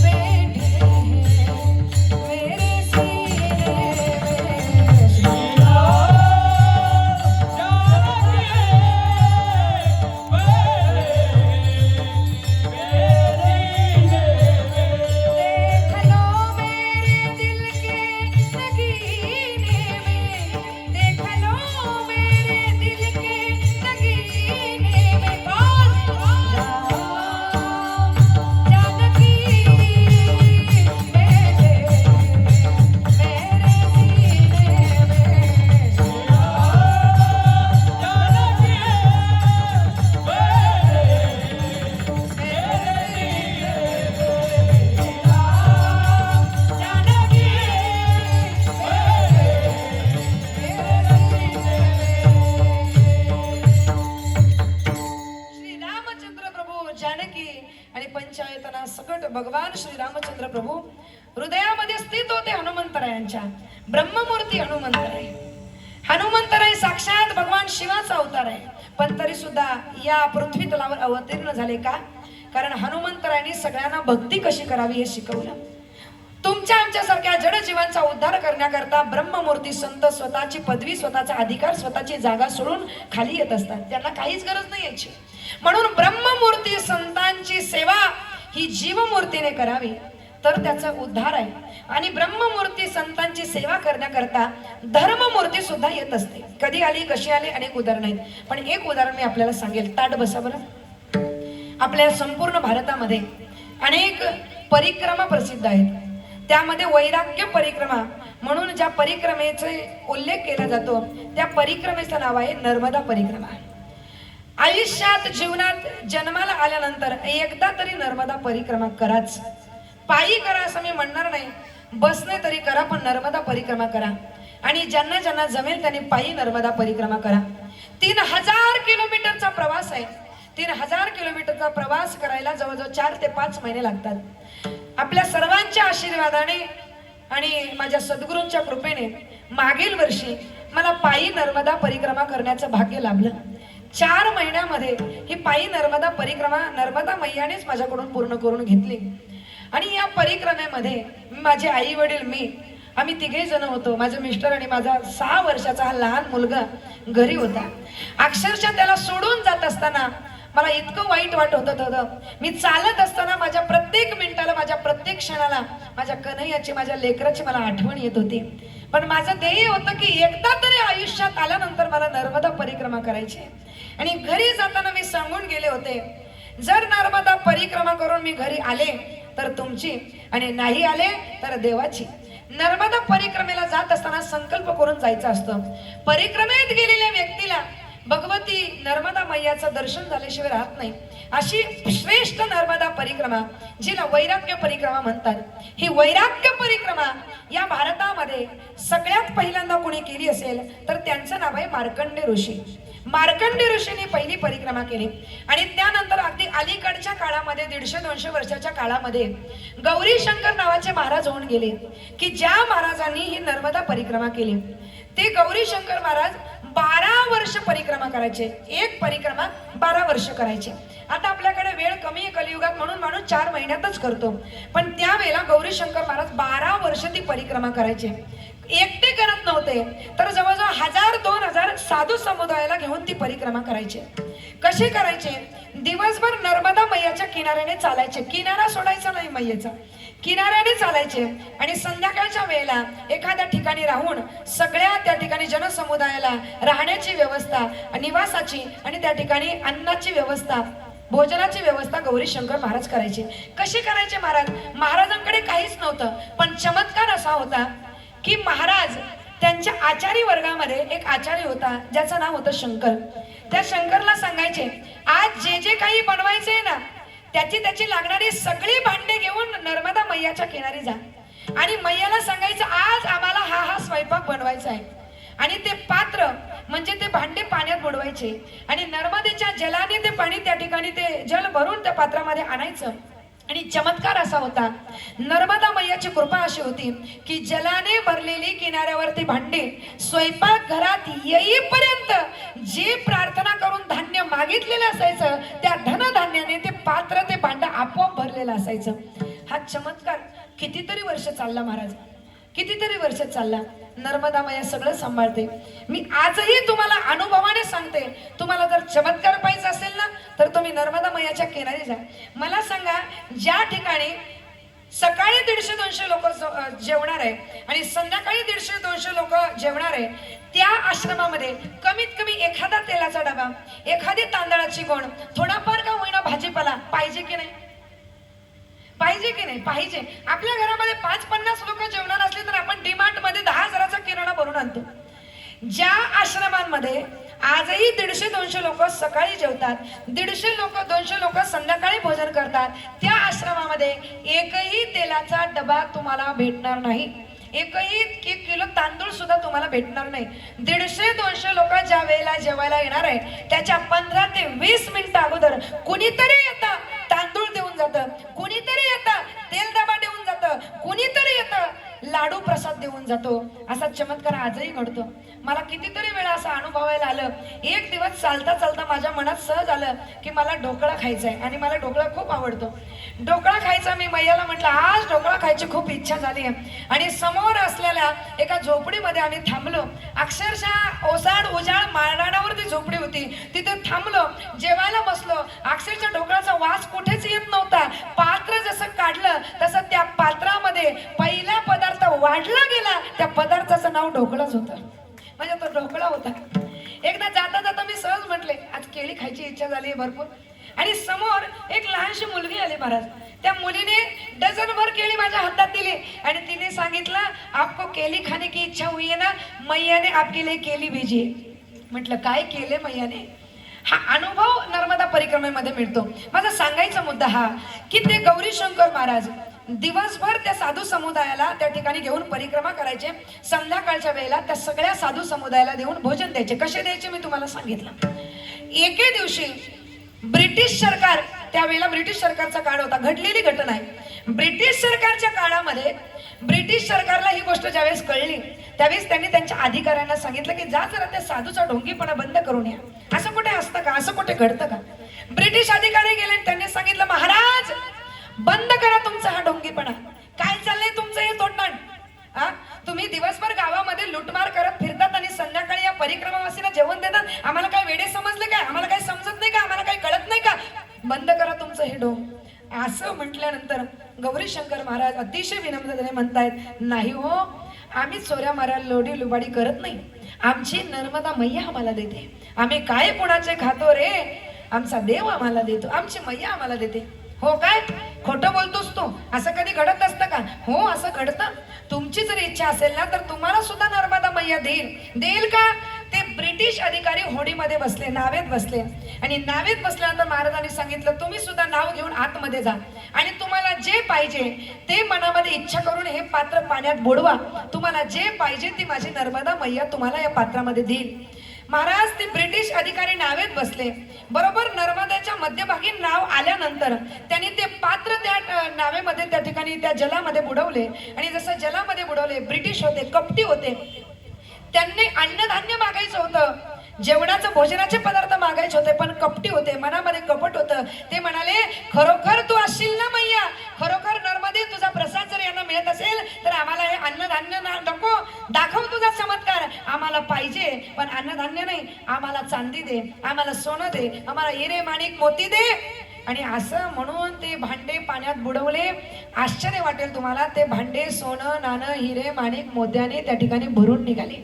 बैठे हैं मेरे सीने में. श्रीराम देख लो मेरे दिल के नगीने में, देख लो मेरे दिल के नगीने में. कौन? राम जानकी बैठे मेरे सीने में. श्री रामचंद्र प्रभू जानकी आणि पंचायतना सकट भगवान श्री रामचंद्र प्रभू हृदयामध्ये स्थित होते हनुमंतरायांच्या. ब्रह्ममूर्ती हनुमंतराय. हनुमंतराय साक्षात भगवान शिवाचा अवतार आहे, पण तरी सुद्धा या पृथ्वी तलावर अवतीर्ण झाले का? कारण हनुमंतरायांनी सगळ्यांना भक्ती कशी करावी हे शिकवलं. तुमच्या आमच्यासारख्या जडजीवांचा उद्धार करण्याकरता ब्रह्ममूर्ती संत स्वतःची पदवी, स्वतःचा अधिकार, स्वतःची जागा सोडून खाली येत असतात. त्यांना काहीच गरज नाही याची. म्हणून ब्रह्ममूर्ती संतांची सेवा ही जीवमूर्तीने करावी तर त्याचा उद्धार आहे. आणि ब्रह्ममूर्ती संतांची सेवा करण्याकरता धर्ममूर्ती सुद्धा येत असते. कधी आली, कशी आली, अनेक उदाहरण आहेत, पण एक उदाहरण मी आपल्याला सांगेल. ताट बसा बरं. आपल्या संपूर्ण भारतामध्ये अनेक परिक्रमा प्रसिद्ध आहेत. त्यामध्ये वैराग्य परिक्रमा म्हणून ज्या परिक्रमेचा उल्लेख केला जातो त्या परिक्रमेचं नाव आहे नर्मदा परिक्रमा. आयुष्यात जीवनात जन्माला आल्यानंतर एकदा तरी नर्मदा परिक्रमा कराच. पायी करा असं मी म्हणणार नाही, बसने तरी करा, पण नर्मदा परिक्रमा करा. आणि ज्यांना ज्यांना जमेल त्यांनी पायी नर्मदा परिक्रमा करा. 3000 किलोमीटरचा प्रवास आहे. 3000 किलोमीटरचा प्रवास करायला जवळजवळ 4 ते 5 महिने लागतात. आपल्या सर्वांच्या आशीर्वादाने आणि माझ्या सद्गुरूंच्या कृपेने मागील वर्षी मला पायी नर्मदा परिक्रमा करण्याचं भाग्य लाभलं. 4 महिन्यामध्ये ही पायी नर्मदा परिक्रमा नर्मदा मैयानेच माझ्याकडून पूर्ण करून घेतली. आणि या परिक्रमेमध्ये माझे आई वडील, आम्ही 3घे जण होतो. माझे मिस्टर आणि माझा 6 वर्षाचा हा लहान मुलगा घरी होता. अक्षरशः त्याला सोडून जात असताना मला इतकं वाईट वाटत होतं. मी चालत असताना माझ्या प्रत्येक मिनिटाला, माझ्या प्रत्येक क्षणाला माझ्या कन्हैयाची, माझ्या लेकराची मला आठवण येत होती. पण माझं ध्येय होतं की एकदा तरी आयुष्यात आल्यानंतर मला नर्मदा परिक्रमा करायची आहे. आणि घरी जाताना मी सांगून गेले होते, जर नर्मदा परिक्रमा करून मी घरी आले तर तुमची, आणि नाही आले तर देवाची. नर्मदा परिक्रमेला जात असताना संकल्प करून जायचं असतं. परिक्रमेत गेलेल्या व्यक्तीला भगवती नर्मदा मैयाचं दर्शन झाल्याशिवाय राहत नाही. अशी श्रेष्ठ नर्मदा परिक्रमा, जिला वैराग्य परिक्रमा म्हणतात, ही वैराग्य परिक्रमा या भारतामध्ये सगळ्यात पहिल्यांदा कोणी केली असेल तर त्यांचं नाव आहे मार्कंडेय ऋषी. मार्कंडेय ऋषीने पहिली परिक्रमा केली. आणि त्यानंतर अगदी अलीकडच्या काळामध्ये 150-200 वर्षाच्या काळामध्ये गौरी शंकर नावाचे महाराज होऊन गेले, की ज्या महाराजांनी ही नर्मदा परिक्रमा केली. ते गौरी शंकर महाराज 12 वर्ष परिक्रमा करायचे. एक परिक्रमा 12 वर्ष करायचे. आता आपल्याकडे वेळ कमी आहे कलियुगात, म्हणून माणूस 4 महिन्यातच करतो, पण त्यावेळेला गौरी शंकर महाराज 12 वर्ष ती परिक्रमा करायचे. एकटे करत नव्हते, तर जवळजवळ 1000-2000 साधू समुदायाला घेऊन ती परिक्रमा करायचे. कसे करायचे? दिवसभर नर्मदा मैयाच्या किनाऱ्याने चालायचे. किनारा सोडायचा नाही मैयेचा, किनाऱ्याने चालायचे. आणि संध्याकाळच्या वेळेला एखाद्या ठिकाणी राहून सगळ्या त्या ठिकाणी जनसमुदायाला राहण्याची व्यवस्था, निवासाची आणि त्या ठिकाणी अन्नाची व्यवस्था, भोजनाची व्यवस्था गौरी शंकर महाराज करायचे. कसे करायचे महाराज? महाराजांकडे काहीच नव्हतं, पण चमत्कार असा होता की महाराज त्यांच्या आचारी वर्गामध्ये एक आचार्य होता, ज्याचं नाव होतं शंकर. त्या शंकरला सांगायचे, आज जे जे काही बनवायचे ना, त्याची लागणारी सगळी भांडे घेऊन नर्मदा मैयाच्या किनारी जा. आणि मैयाला सांगायचं, आज आम्हाला हा स्वयंपाक बनवायचा आहे. आणि ते पात्र म्हणजे ते भांडे पाण्यात बुडवायचे आणि नर्मदेच्या जलाने ते पाणी त्या ठिकाणी ते जल भरून त्या पात्रामध्ये आणायचं. आणि चमत्कार असा होता, नर्मदा मैयाची कृपा अशी होती की जलाने भरलेली किनाऱ्यावरती भांडे स्वयंपाक घरात येईपर्यंत जे प्रार्थना करून धान्य मागितलेलं असायचं, त्या धनधान्याने ते पात्र, ते भांडं आपोआप भरलेलं असायचं. हा चमत्कार कितीतरी वर्ष चालला महाराज, कितीतरी वर्ष चालला. नर्मदा मैया सगळं सांभाळते. मी आजही तुम्हाला अनुभवाने सांगते, तुम्हाला जर चमत्कार पाहिजे असेल ना, तर तुम्ही नर्मदा मैयाच्या किनारी जा. मला सांगा, ज्या ठिकाणी सकाळी 150-200 लोक जेवणार आहे आणि संध्याकाळी 150-200 लोक जेवणार आहे, त्या आश्रमामध्ये कमीत कमी एखादा तेलाचा डबा, एखादी तांदळाची गोण, थोडाफार का होईना भाजीपाला पाहिजे की नाही? पाहिजे की नाही? पाहिजे. आपल्या घरामध्ये 5-50 लोक जेवणार असले तर आपण डीमार्ट मध्ये 10,000चा किराणा भरून आणतो. ज्या आश्रमांमध्ये आजही 150-200 लोक सकाळी जेवतात, 150-200 लोक संध्याकाळी भोजन करतात, त्या आश्रमामध्ये एकही तेलाचा डबा तुम्हाला भेटणार नाही. एकही 1 किलो तांदूळ सुद्धा तुम्हाला भेटणार नाही. 150-200 लोक ज्या वेळेला जेवायला येणार आहे, त्याच्या 15 ते 20 मिनिटं अगोदर कुणीतरी येतं तांदूळ देऊन जातं, कुणीतरी येतं तेल डबा देऊन जातं, कुणीतरी येतं लाडू प्रसाद देऊन जातो. असा चमत्कार आजही घडतो. मला कितीतरी वेळा असं अनुभवायला आलं. एक दिवस चालता चालता माझ्या मनात सहज आलं की मला ढोकळा खायचा आहे आणि मला ढोकळा खूप आवडतो. ढोकळा खायचा. मी मैयाला म्हटलं, आज ढोकळा खायची खूप इच्छा झाली आहे. आणि समोर असलेल्या एका झोपडीमध्ये आम्ही थांबलो. अक्षरशः ओसाड उजाड माळरानावर ती झोपडी होती, तिथे थांबलो, जेवायला बसलो. अक्षरशः ढोकळाचा वास कुठेच येत नव्हता. पात्र जसं काढलं तसं त्या पात्रामध्ये पहिला पदार्थ वाढला गेला. त्या पदार्थाचं नाव ढोकळाच होतं, म्हणजे तो ढोकळा होता. एकदा जाता जाता मी सहज म्हटले, आज केळी खायची इच्छा झाली भरपूर. आणि समोर एक लहानशी मुलगी आली महाराज. त्या मुलीने डझनभर केळी माझ्या हातात दिली आणि तिने सांगितलं, आपको केली खाने की इच्छा हुई है ना, मैया ने आपके लिए केली भेजी. म्हटलं, काय केले मैयाने? हा अनुभव नर्मदा परिक्रमेमध्ये मिळतो. माझा सांगायचा मुद्दा हा की ते गौरी शंकर महाराज दिवसभर त्या साधू समुदायाला त्या ठिकाणी घेऊन परिक्रमा करायचे. संध्याकाळच्या वेळेला त्या सगळ्या साधू समुदायाला देऊन भोजन द्यायचे. कसे द्यायचे मी तुम्हाला सांगितलं. एके दिवशी ब्रिटिश सरकार, त्यावेळेला ब्रिटिश सरकारचा काळ होता, घडलेली घटना आहे. ब्रिटिश सरकारच्या काळामध्ये ब्रिटिश सरकारला ही गोष्ट ज्यावेळेस कळली, त्यावेळेस त्यांनी त्यांच्या अधिकाऱ्यांना सांगितलं की जा जरा त्या साधूचा ढोंगीपणा बंद करून या. असं कुठे असतं का? असं कुठे घडतं का? ब्रिटिश अधिकारी गेले, त्यांनी सांगितलं, महाराज बंद करा तुमचा हा ढोंगीपणा. काय चाललंय तुमचं हे तोंडाण? तुम्ही दिवसभर गावामध्ये लुटमार करत फिरतात आणि संध्याकाळी या परिक्रमावासींना जेवण देतात. आम्हाला काय वेडे समजले काय? आम्हाला काय समजत नाही का? आम्हाला काय कळत नाही का? बंद करा तुमचं हे ढोंग. असं म्हटल्यानंतर गौरी शंकर महाराज अतिशय विनम्रतेने म्हणतायत, नाही हो, आम्ही चोऱ्या मारायला लोडी लुबाडी करत नाही. आमची नर्मदा मैया आम्हाला देते. आम्ही काय कोणाचे खातो रे, आमचा देव आम्हाला देतो, आमची मैया आम्हाला देते. हो काय खोटं बोलतोस तू? असं कधी घडत असतं का? हो असं घडतं. तुमची जर इच्छा असेल ना तर तुम्हाला सुद्धा नर्मदा मैया देईल का? ते ब्रिटिश अधिकारी होडीमध्ये बसले, नावेत बसले आणि नावेत बसल्यानंतर महाराजांनी सांगितलं तुम्ही सुद्धा नाव घेऊन आतमध्ये जा आणि तुम्हाला जे पाहिजे ते मनामध्ये इच्छा करून हे पात्र पाण्यात बुडवा. तुम्हाला जे पाहिजे ती माझी नर्मदा मैया तुम्हाला या पात्रामध्ये देईल. महाराज ते ब्रिटिश अधिकारी नावेत बसले. बरोबर नर्मदेच्या मध्यभागी नाव आल्यानंतर त्यांनी ते पात्र त्या नावेमध्ये त्या ठिकाणी त्या जलामध्ये बुडवले आणि जसं जलामध्ये बुडवले, ब्रिटिश होते, कपटी होते, त्यांनी अन्नधान्य मागायचं होतं, जेवणाचं भोजनाचे पदार्थ मागायचे होते, पण कपटी होते, मनामध्ये कपट होतं. ते म्हणाले खरोखर तू असशील ना मैया, खरोखर नर्मदे तुझा प्रसाद जर यांना मिळत असेल तर आम्हाला हे अन्नधान्य नको, दाखव तुझा चमत्कार, आम्हाला पाहिजे पण अन्नधान्य नाही, आम्हाला चांदी दे, आम्हाला सोनं दे, आम्हाला हिरे माणिक मोती दे. आणि असं म्हणून ते भांडे पाण्यात बुडवले. आश्चर्य वाटेल तुम्हाला, ते भांडे सोनं नाणं हिरे माणिक मोत्याने त्या ठिकाणी भरून निघाले.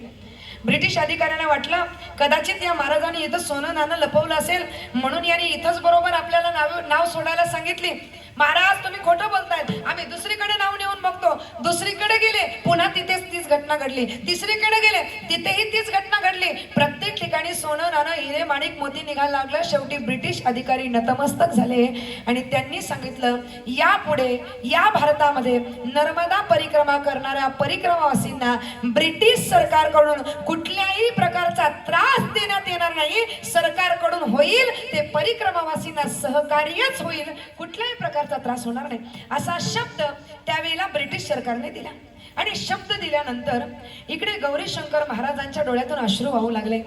ब्रिटिश अधिकाऱ्यांना वाटलं कदाचित या महाराजांनी इथं सोनं नाणं लपवलं असेल म्हणून यांनी इथंच बरोबर आपल्याला नाव सोडायला सांगितली. महाराज तुम्ही खोटं बोलतायत, आम्ही दुसरीकडे नाव नेऊन बघतो. दुसरीकडे गेले, पुन्हा तिथेच तीच घटना घडली. तिसरीकडे गेले, तिथेही तीच घटना घडली. प्रत्येक ठिकाणी सोनं नाणं हिरे माणिक मोती निघायला लागलं. शेवटी ब्रिटिश अधिकारी नतमस्तक झाले आणि त्यांनी सांगितलं यापुढे या भारतामध्ये नर्मदा परिक्रमा करणाऱ्या परिक्रमावासींना ब्रिटिश सरकारकडून कुठल्याही प्रकारचा त्रास देण्यात येणार नाही. सरकारकडून होईल ते परिक्रमावासींना सहकार्यच होईल, कुठल्याही प्रकारचा त्रास होणार नाही, असा शब्द त्यावेळेला ब्रिटिश सरकारने दिला. आणि शब्द दिल्यानंतर इकडे गौरी शंकर महाराजांच्या डोळ्यातून अश्रू वाहू लागले.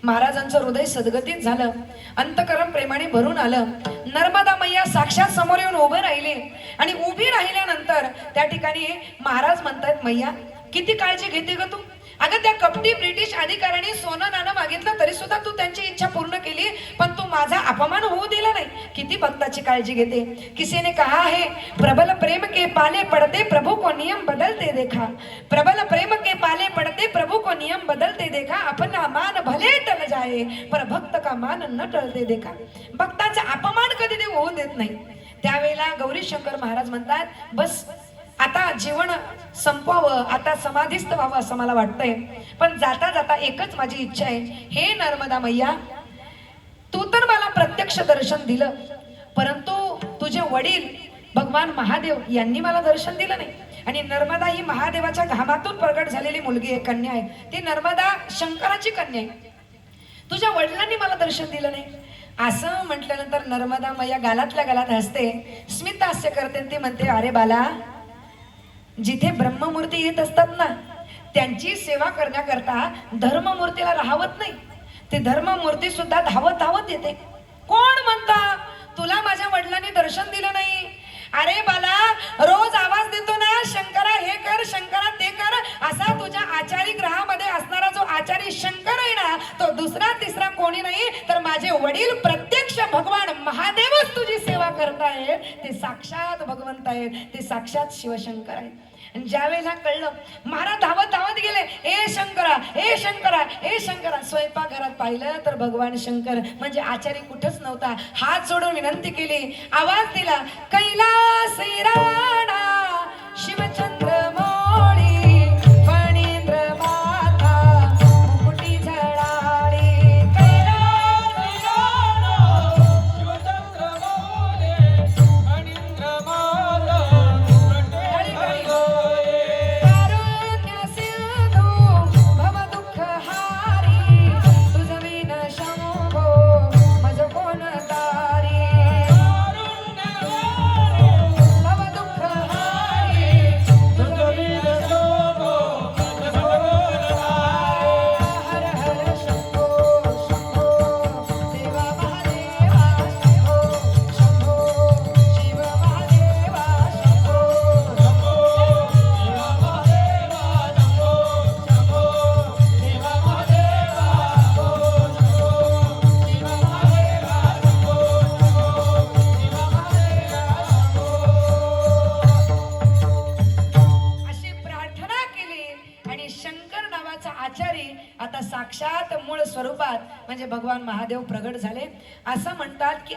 महाराजांचं हृदय सद्गतीत झालं, अंतकरण प्रेमाने भरून आलं. नर्मदा मैया साक्षात समोर येऊन उभे राहिले आणि उभी राहिल्यानंतर त्या ठिकाणी महाराज म्हणतात मैया किती काळजी घेते ग तू. अगं त्या कपटी ब्रिटिश अधिकाऱ्यांनी सोनं नाणं मागितलं तरी सुद्धा तू त्यांची इच्छा पूर्ण केली, पण तू माझा अपमान होऊ दिला नाही. किती भक्ताची काळजी घेते. किसी ने कहा है प्रबल प्रेम के पाले पड़ते प्रभु को नियम बदलते देखा. प्रबल प्रेम के पाले पड़ते प्रभु को नियम बदलते देखा. अपना मान भले टल जाए पर भक्त का मान न टळते देखा. भक्ताचा अपमान कधी देव होऊ देत नाही. त्यावेळेला गौरी शंकर महाराज म्हणतात बस आता जीवन संपवावं, आता समाधीस्थ व्हावं असं मला वाटतंय. पण जाता जाता एकच माझी इच्छा आहे, हे नर्मदा मैया तू तर मला प्रत्यक्ष दर्शन दिलं, परंतु तुझे वडील भगवान महादेव यांनी मला दर्शन दिलं नाही. आणि नर्मदा ही महादेवाच्या घामातून प्रगट झालेली मुलगी आहे, कन्या आहे. ती नर्मदा शंकराची कन्या आहे. तुझ्या वडिलांनी मला दर्शन दिलं नाही. असं म्हटल्यानंतर नर्मदा मैया गालातल्या गालात हसते, स्मित हास्य करते. ती म्हणते अरे बाला, जिथे ब्रह्ममूर्ती येत असतात ना त्यांची सेवा करण्याकरता धर्ममूर्तीला राहवत नाही. ते धर्ममूर्ती सुद्धा धावत धावत येते. कोण म्हणता तुला माझ्या वडिलांनी दर्शन दिलं नाही? अरे बाला, रोज आवाज देतो ना शंकरा हे कर शंकरा ते कर, असा तुझ्या आचारी ग्रहामध्ये असणारा जो आचारी शंकर आहे ना तो दुसरा तिसरा कोणी नाही तर माझे वडील प्रत्यक्ष भगवान महादेवच तुझी सेवा करतायत. ते साक्षात भगवंत आहेत, ते साक्षात शिवशंकर आहेत. आणि ज्या वेळेला कळलं महाराज धावत धावत गेले, ए शंकरा ए शंकरा ए शंकरा. स्वयंपाकघरात पाहिलं तर भगवान शंकर म्हणजे आचारी कुठंच नव्हता. हात जोडून विनंती केली, आवाज दिला, कैलासी राणा शिवचंद्र मोळी फणींद्र माता मुकुटी झळाळी. कैलासी राणा शिवचंद्र मोळे फणींद्र माता कारुण्य सिंधू भव दुःख हारी तुझ विन शंभो मज कोण तारी. भव दुःख हारी नावाचा आचारी आता साक्षात मूळ स्वरूपात म्हणजे भगवान महादेव प्रगट झाले. असं म्हणतात की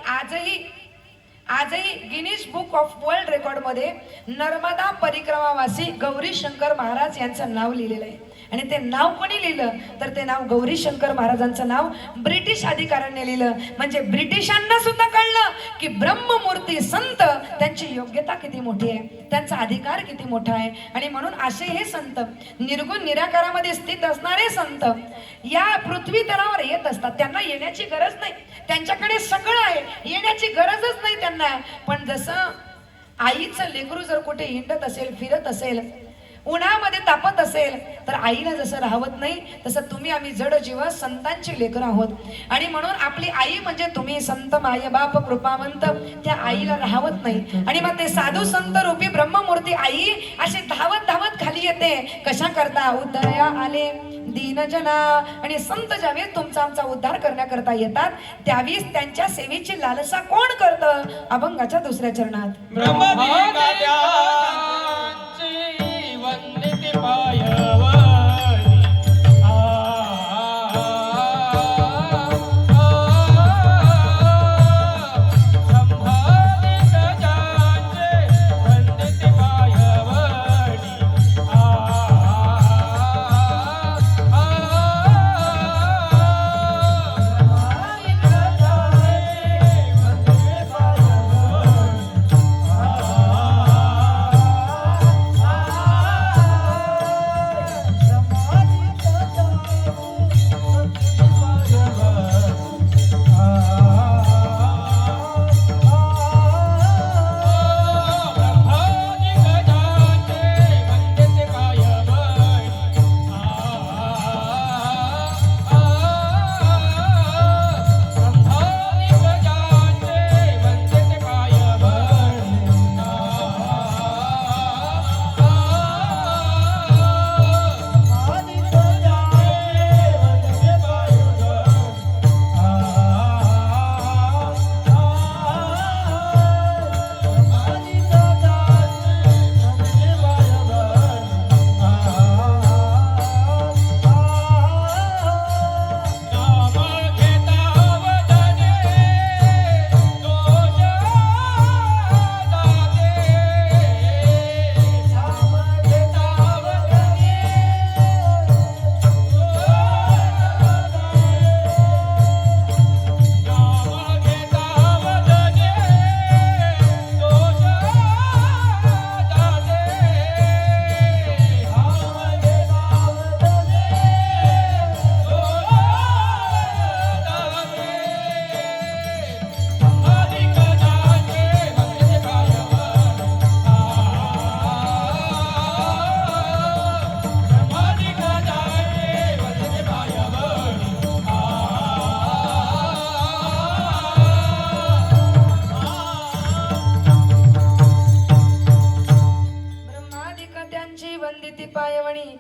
आजही Guinness book of world record मध्ये नर्मदा परिक्रमावासी गौरी शंकर महाराज यांचं नाव लिहिलेलं आहे. आणि ते नाव कोणी लिहिलं तर ते नाव गौरी शंकर महाराजांचं नाव ब्रिटिश अधिकाऱ्यांनी लिहिलं. म्हणजे ब्रिटिशांना सुद्धा कळलं की ब्रह्ममूर्ती संत त्यांची योग्यता किती मोठी आहे, त्यांचा अधिकार किती मोठा आहे. आणि म्हणून असे हे संत निर्गुण निराकारामध्ये स्थित असणारे संत या पृथ्वी तलावर येत असतात. त्यांना येण्याची गरज नाही, त्यांच्याकडे सगळं आहे, येण्याची गरजच नाही त्यांना. पण जसं आईचं लेकरू जर कुठे हिंडत असेल, फिरत असेल, उन्हामध्ये तापत असेल तर आईला जसं राहवत नाही तसं तुम्ही आम्ही जड जीव संतांची लेकरं आहोत. आणि म्हणून आपली आई म्हणजे तुम्ही संत माय बाप कृपावंत त्या आईला राहवत नाही. आणि मग ते साधू संत रूपी ब्रह्ममूर्ती आई अशी धावत धावत खाली येते. कशा करता? उद्धया आले दीनजना. आणि संत ज्यावेळेस तुमचा आमचा उद्धार करण्याकरता येतात त्यावेळेस त्यांच्या सेवेची लालसा कोण करतं? अभंगाच्या दुसऱ्या चरणात ब्रह्मदेवाची वंदित पायवनी संभावित जाचे वंदित पायवनी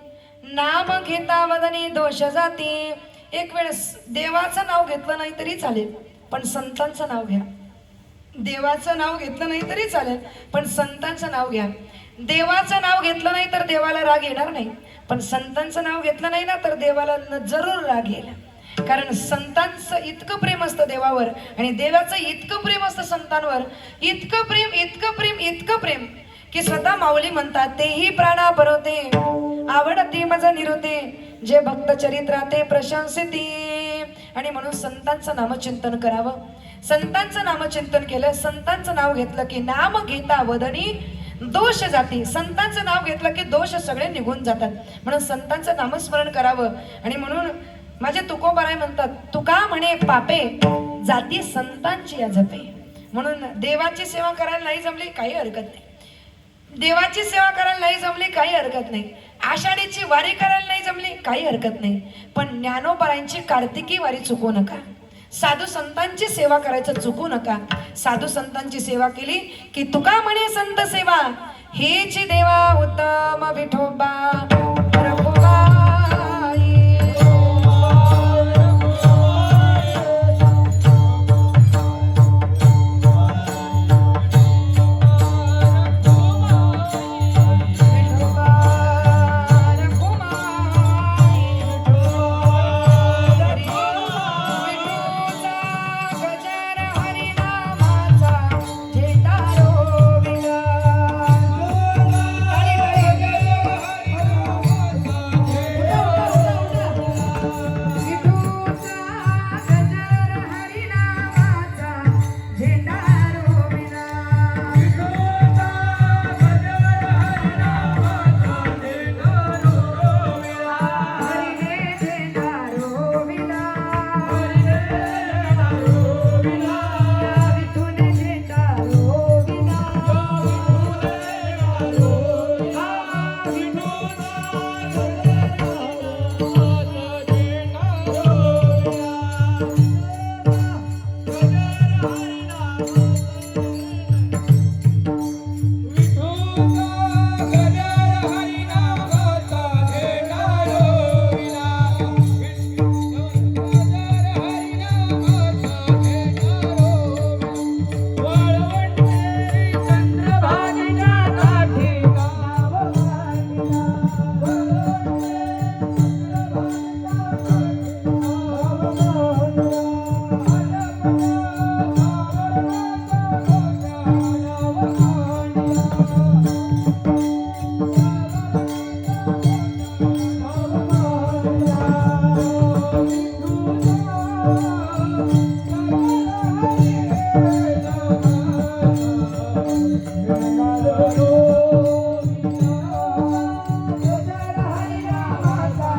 नाम घेता वदनी दोष जाती. एक वेळेस देवाचं नाव घेतलं नाही तरी चालेल पण संतांचं नाव घ्या. देवाचं नाव घेतलं नाही तरी चालेल पण संतांचं नाव घ्या. देवाचं नाव घेतलं नाही तर देवाला राग येणार नाही, पण संतांचं नाव घेतलं नाही ना तर देवाला जरूर राग येईल. कारण संतांचं इतकं प्रेम असतं देवावर आणि देवाचं इतकं प्रेम असतं संतांवर, इतकं प्रेम इतकं प्रेम इतकं प्रेम की स्वतः माऊली म्हणतात तेही प्राणा परवते आवडते माझा निरोते जे भक्त चरित्राते प्रशंसिती. आणि म्हणून संतांचं नामचिंतन करावं. संतांचं नामचिंतन केलं, संतांचं नाव घेतलं की नाम घेता वदनी दोष जाती. संतांचं नाव घेतलं की दोष सगळे निघून जातात. म्हणून संतांचं नामस्मरण करावं. आणि म्हणून माझे तुकोबाराय म्हणतात तुका म्हणे पापे जाती संतांची जपे. म्हणून देवाची सेवा करायला नाही जमली काही हरकत नाही, देवाची सेवा करायला नाही जमली काही हरकत नाही, आषाढीची वारी करायला नाही जमली काही हरकत नाही, पण ज्ञानोबारायांची कार्तिकी वारी चुकू नका. साधू संतांची सेवा करायचं चुकू नका. साधू संतांची सेवा केली की तुका म्हणे संत सेवा हेची देवा उत्तम विठोबा रघुबाई. विठूचा गजर हरिनामाचा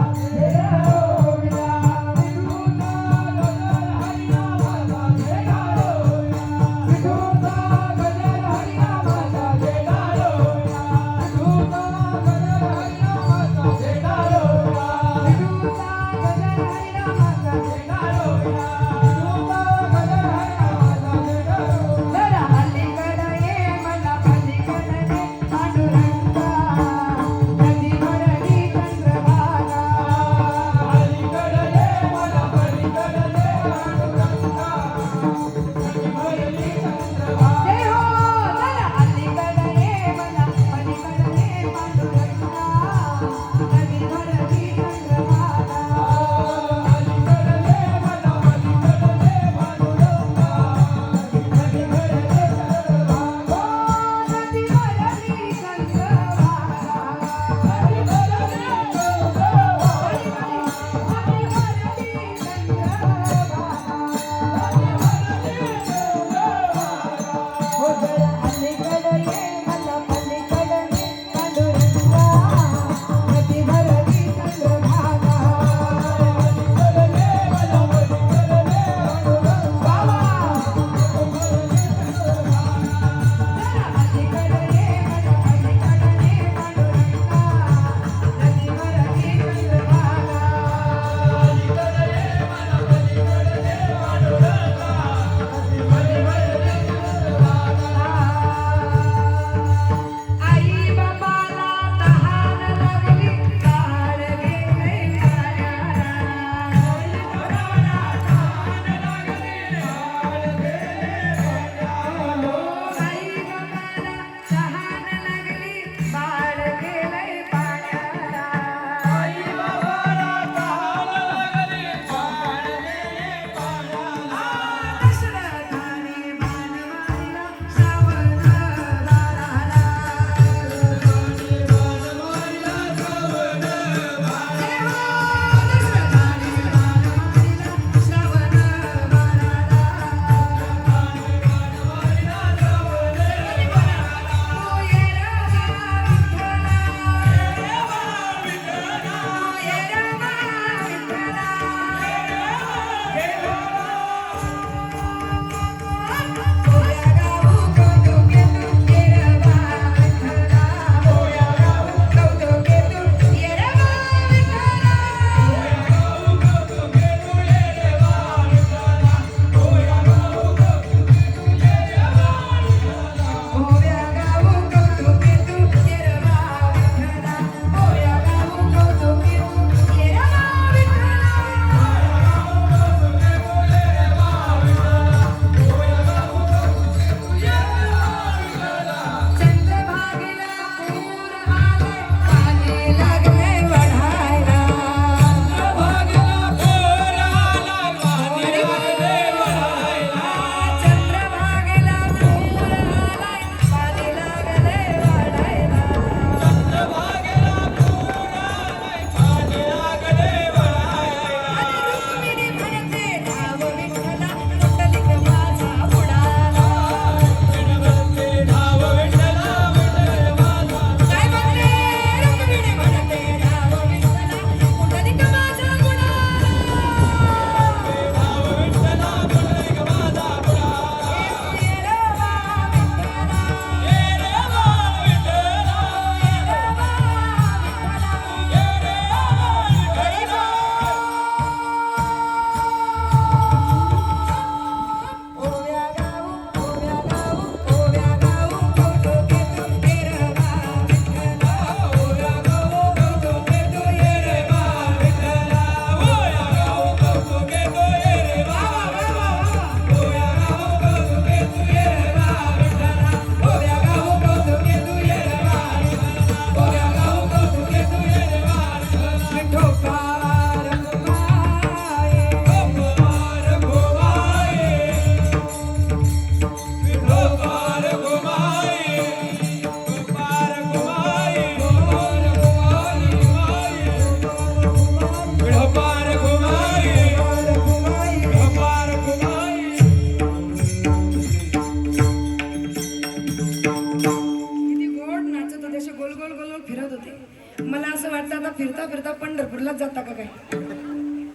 टूरलाच जाता का काय?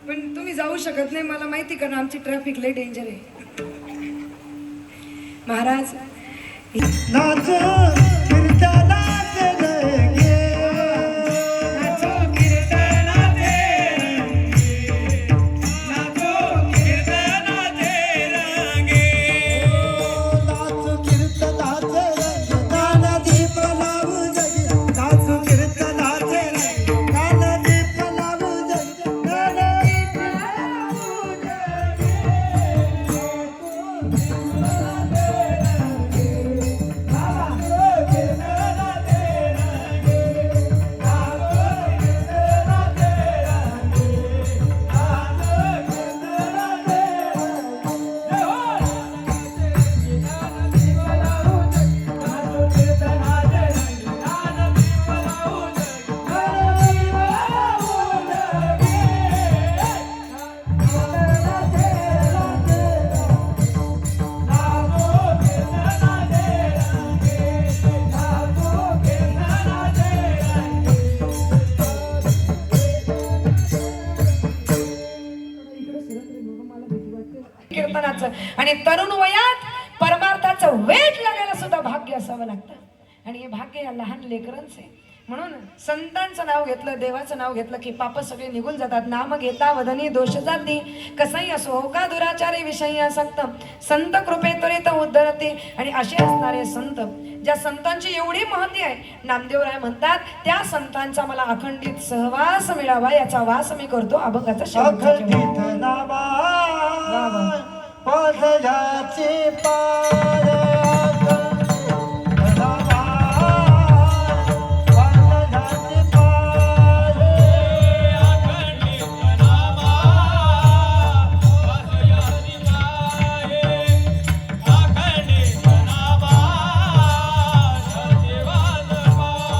पण तुम्ही जाऊ शकत नाही मला माहिती, कारण आमची ट्रॅफिक लय डेंजर आहे. महाराज नाच कीर्तनात रंगे, नाचो कीर्तनाचे रंगे, नाचो कीर्तनाचे रंगे. नाच कीर्तनाचे रंग ज्ञानदीप लावू जगी, नाच कीर्तनाचे रंग ज्ञानदीप लावू जगी, ज्ञानदीप लावू कीर्तनाचं आणि तरुण वयात परमार्थाचं वेध लागायला सुद्धा भाग्य असावं लागतं. आणि हे भाग्य या लहान लेकरांचं आहे. म्हणून संतांचं नाव घेतलं, देवाचं नाव घेतलं की पाप सगळे निघून जातात. नाम घेता वदनी दोष जाती, कसाही असो का दुराचारी विषयी आसक्त, संत कृपे त्वरित उद्धरते. आणि असे असणारे संत, ज्या संतांची एवढी महती आहे, नामदेवराय म्हणतात त्या संतांचा मला अखंडित सहवास मिळावा, याचा वास मी करतो अभंगाचा शेवटचा केवळ. अखंडित नामा पदयाचे पाय, अखंडित नामा पदयाचे पाय, अखंडित नामा वासयाची पाये, अखंडित नामा सदेवाच पाये.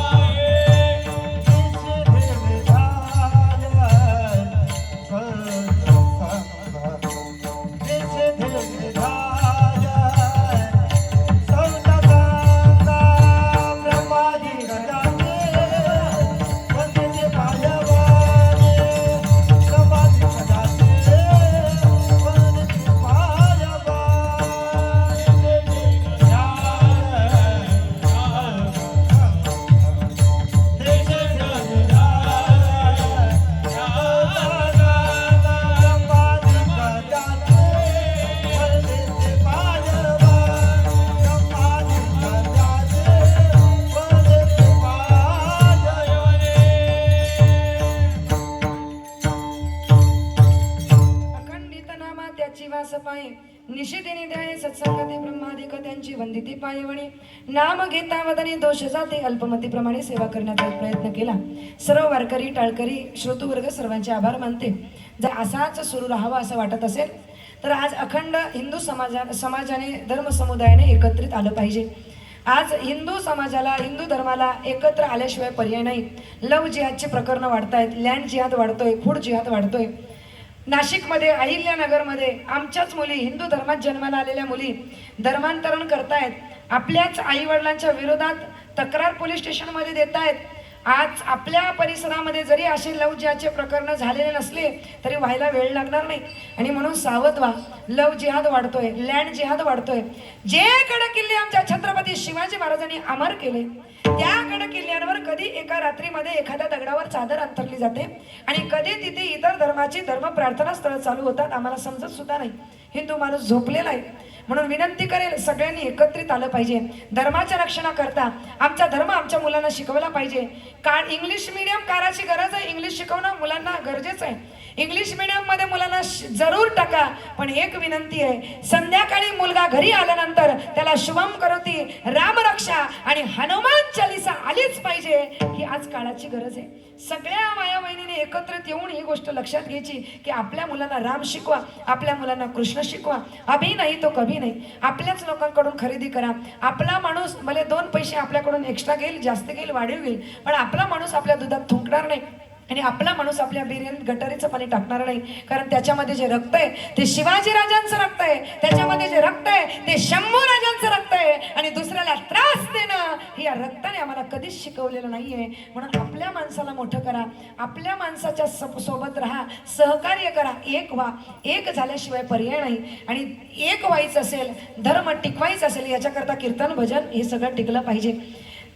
अखंडित नामा त्याची वास पाये, निशिदिनी ध्याये सत्संगती ब्रह्मादिक त्यांची वंदिती पायवणी. नाम घेता वदनी दोष जाते, अल्पमती प्रमाणे सेवा करण्याचा एक प्रयत्न केला. सर्व वारकरी टाळकरी श्रोतूवर्ग सर्वांचे आभार मानते. जर असाच सुरू राहावा असं वाटत असेल तर आज अखंड हिंदू समाजाने धर्म समुदायाने एकत्रित आलं पाहिजे. आज हिंदू समाजाला, हिंदू धर्माला एकत्र आल्याशिवाय पर्याय नाही. लव जिहादची प्रकरणं वाढतायत, लँड जिहाद वाढतोय, फूड जिहाद वाढतोय. नाशिकमध्ये, अहिल्यानगरमध्ये आमच्याच मुली, हिंदू धर्मात जन्माला आलेल्या मुली धर्मांतरण करतायत. आपल्याच आई वडिलांच्या विरोधात तक्रार पोलीस स्टेशनमध्ये देत आहेत. आज आपल्या परिसरामध्ये जरी असे लव जिहादचे प्रकरण झालेले नसले तरी व्हायला वेळ लागणार नाही. आणि म्हणून सावध व्हा. लव जिहाद वाढतोय, लँड जिहाद वाढतोय. जे गड किल्ले आमच्या छत्रपती शिवाजी महाराजांनी अमर केले, त्या गड किल्ल्यांवर कधी एका रात्रीमध्ये एखाद्या दगडावर चादर अंथरली जाते आणि कधी तिथे इतर धर्माची धर्म प्रार्थना स्थळ चालू होतात, आम्हाला समजत सुद्धा नाही. हिंदू माणूस झोपलेला आहे. म्हणून विनंती करेल, सगळ्यांनी एकत्रित आलं पाहिजे. धर्माच्या रक्षणाकरता आमचा धर्म आमच्या मुलांना शिकवला पाहिजे. इंग्लिश मीडियम काराची गरज आहे, इंग्लिश शिकवणं मुलांना गरजेचं आहे. इंग्लिश मीडियम मध्ये मुलांना जरूर टाका. पण एक विनंती आहे, संध्याकाळी मुलगा घरी आल्यानंतर त्याला शुभम करोती, रामरक्षा आणि हनुमान चालीसा आलीच पाहिजे. ही आज काळाची गरज आहे. सगळ्या माया बहिणीने एकत्रित येऊन ही गोष्ट लक्षात घ्यायची की आपल्या मुलांना राम शिकवा, आपल्या मुलांना कृष्ण शिकवा. अभि नाही तो कभी नाही. आपल्याच लोकांकडून खरेदी करा. आपला माणूस भले 2 पैसे आपल्याकडून एक्स्ट्रा घेईल, जास्त घेईल, वाढीव घेईल, पण आपला माणूस आपल्या दुधात थुंकणार नाही. आणि आपला माणूस आपल्या बिर्याणीत गटारीचं पाणी टाकणार नाही, कारण त्याच्यामध्ये जे रक्त आहे ते शिवाजी राजांचं रक्त आहे, त्याच्यामध्ये जे रक्त आहे ते शंभू राजांचं रक्त आहे. आणि दुसऱ्याला त्रास देणं हे या रक्ताने आम्हाला कधीच शिकवलेलं नाहीये. म्हणून आपल्या माणसाला मोठं करा, आपल्या माणसाच्या सोबत राहा, सहकार्य करा, एक व्हा. एक झाल्याशिवाय पर्याय नाही. आणि एक व्हायचं असेल, धर्म टिकवायचा असेल, याच्याकरता कीर्तन भजन हे सगळं टिकलं पाहिजे.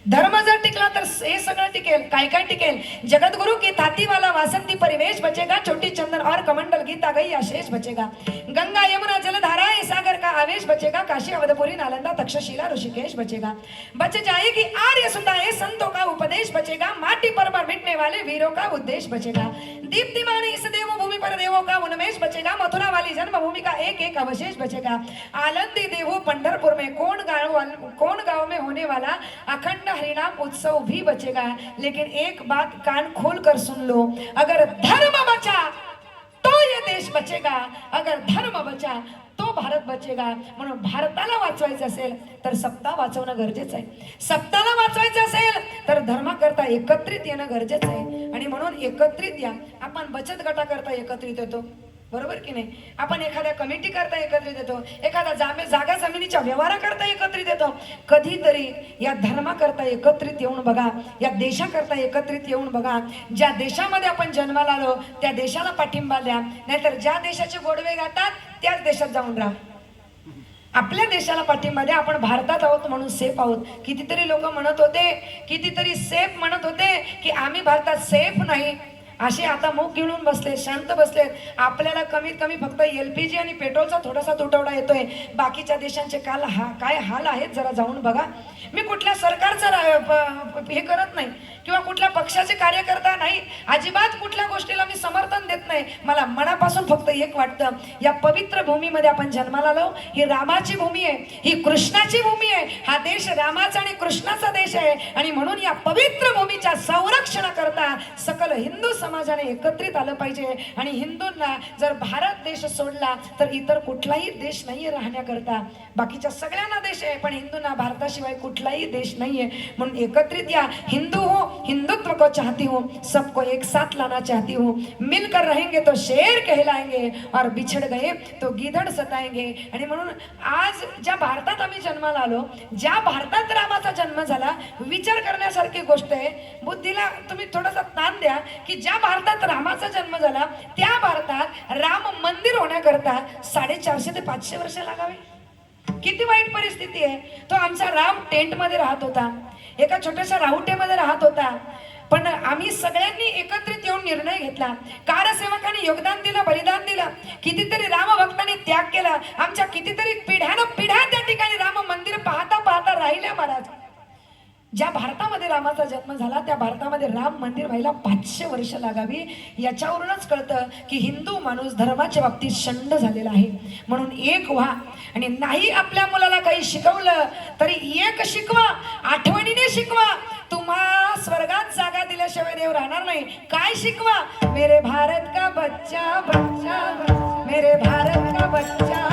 धर्म जर टिकला तर हे सगळं टिकेल. काय काय टिकेल? जगतगुरु की थाती वाला वासंती परिवेश बचेगा, छोटी चंदन और कमंडल गीता गई आशेष बचेगा, गंगा यमुना जलधारा ये सागर का आवेश बचेगा, काशी अवधपुरी नालंदा तक्षशिला ऋषिकेश बचेगा, बच जाएगी आर्य सुता ये संतों का उपदेश बचेगा, माटी पर मिटने वाले वीरों का उद्देश्य बचेगा, दीप्तिमान इस देव भूमि पर देवों का उन्मेष बचेगा, मथुरा वाली जन्मभूमि का एक एक अवशेष बचेगा, आनंदी देवो पंढरपुर में कौन गांव में होने वाला अखंड हरिनाम उत्सव भी बचेगा. लेकिन एक बात कान खोल कर सुन लो, अगर धर्म बचा तो ये देश बचेगा, अगर धर्म बचा तो भारत बचेगा. म्हणून भारताला वाचवायचं असेल तर सत्ता वाचवणं गरजेचं आहे. सत्ताला वाचवायचं असेल तर धर्माकरता एकत्रित येणं गरजेचं आहे. आणि म्हणून एकत्रित या. आपण बचत गटाकरता एकत्रित येतो, बरोबर की नाही? आपण एखाद्या कमिटी करता एकत्रित येतो, एखादा जागा जमिनीच्या व्यवहाराकरता एकत्रित येतो. कधीतरी या धर्माकरता एकत्रित येऊन बघा, या देशाकरता एकत्रित येऊन बघा. ज्या देशामध्ये आपण जन्माला आलो त्या देशाला पाठिंबा द्या, नाहीतर ज्या देशाचे गोडवे गातात त्याच देशात जाऊन राहा. आपल्या देशाला पाठिंबा द्या. आपण भारतात आहोत म्हणून सेफ आहोत. कितीतरी लोक म्हणत होते, कितीतरी सेफ म्हणत होते की आम्ही भारतात सेफ नाही, असे आता मुख गिळून बसले, शांत बसले. आपल्याला कमीत कमी फक्त LPG आणि पेट्रोलचा थोडासा तुटवडा येतोय. बाकीच्या देशांचे काय हाल आहेत जरा जाऊन बघा. मी कुठल्या सरकारचं हे करत नाही किंवा कुठल्या पक्षाचे कार्यकर्ता नाही, अजिबात कुठल्या गोष्टीला मी समर्थन देत नाही. मला मनापासून फक्त एक वाटतं, या पवित्र भूमीमध्ये आपण जन्माला आलो. ही रामाची भूमी आहे, ही कृष्णाची भूमी आहे. हा देश रामाचा आणि कृष्णाचा देश आहे. आणि म्हणून या पवित्र भूमीच्या संरक्षणाकरता सकल हिंदू समाजाने एकत्रित आलं पाहिजे. आणि हिंदूंना जर भारत देश सोडला तर इतर कुठलाही देश नाहीये राहण्याकरता. बाकीच्या सगळ्यांना देश आहे, पण हिंदूंना भारताशिवाय कुठलाही देश नाहीये. म्हणून एकत्रित या. हिंदू हो, हिंदुत्व को चाहती हूँ, सबको एक साथ लाना चाहती हूँ. मिलकर रहेंगे तो शेर कहलाएंगे और बिछड़ गए तो गिधड़ सताएंगे. आणि म्हणून आज ज्या भारतात आम्ही जन्माला आलो, ज्या भारतात रामाचा जन्म झाला, विचार करण्यासारखी गोष्ट आहे. बुद्धीला तुम्ही थोडासा ताण द्या की ज्या भारतात रामाचा जन्म झाला त्या भारतात राम मंदिर होण्याकरता 450 ते 500 वर्ष लागावे. किती वाईट परिस्थिती आहे. तो आमचा राम टेंट मध्ये राहत होता, एका छोट्याशा राहुटेमध्ये राहत होता. पण आम्ही सगळ्यांनी एकत्रित येऊन निर्णय घेतला. कारसेवकांनी योगदान दिलं, बलिदान दिलं. कितीतरी रामभक्तांनी त्याग केला. आमच्या कितीतरी पिढ्या त्या ठिकाणी राम मंदिर पाहता पाहता राहिले महाराज. ज्या भारतामध्ये रामाचा जन्म झाला त्या भारतामध्ये राम मंदिर व्हायला 500 वर्ष लागावी. याच्यावरूनच कळतं की हिंदू माणूस धर्माच्या बाबतीत शंड झालेला आहे. म्हणून एक व्हा. आणि नाही आपल्या मुलाला काही शिकवलं तरी एक शिकवा, आठवणीने शिकवा. तुम्हा स्वर्गात जागा दिल्याशिवाय देव राहणार नाही. काय शिकवा? मेरे भारत का बच्चा बच्चा, मेरे भारत का बच्चा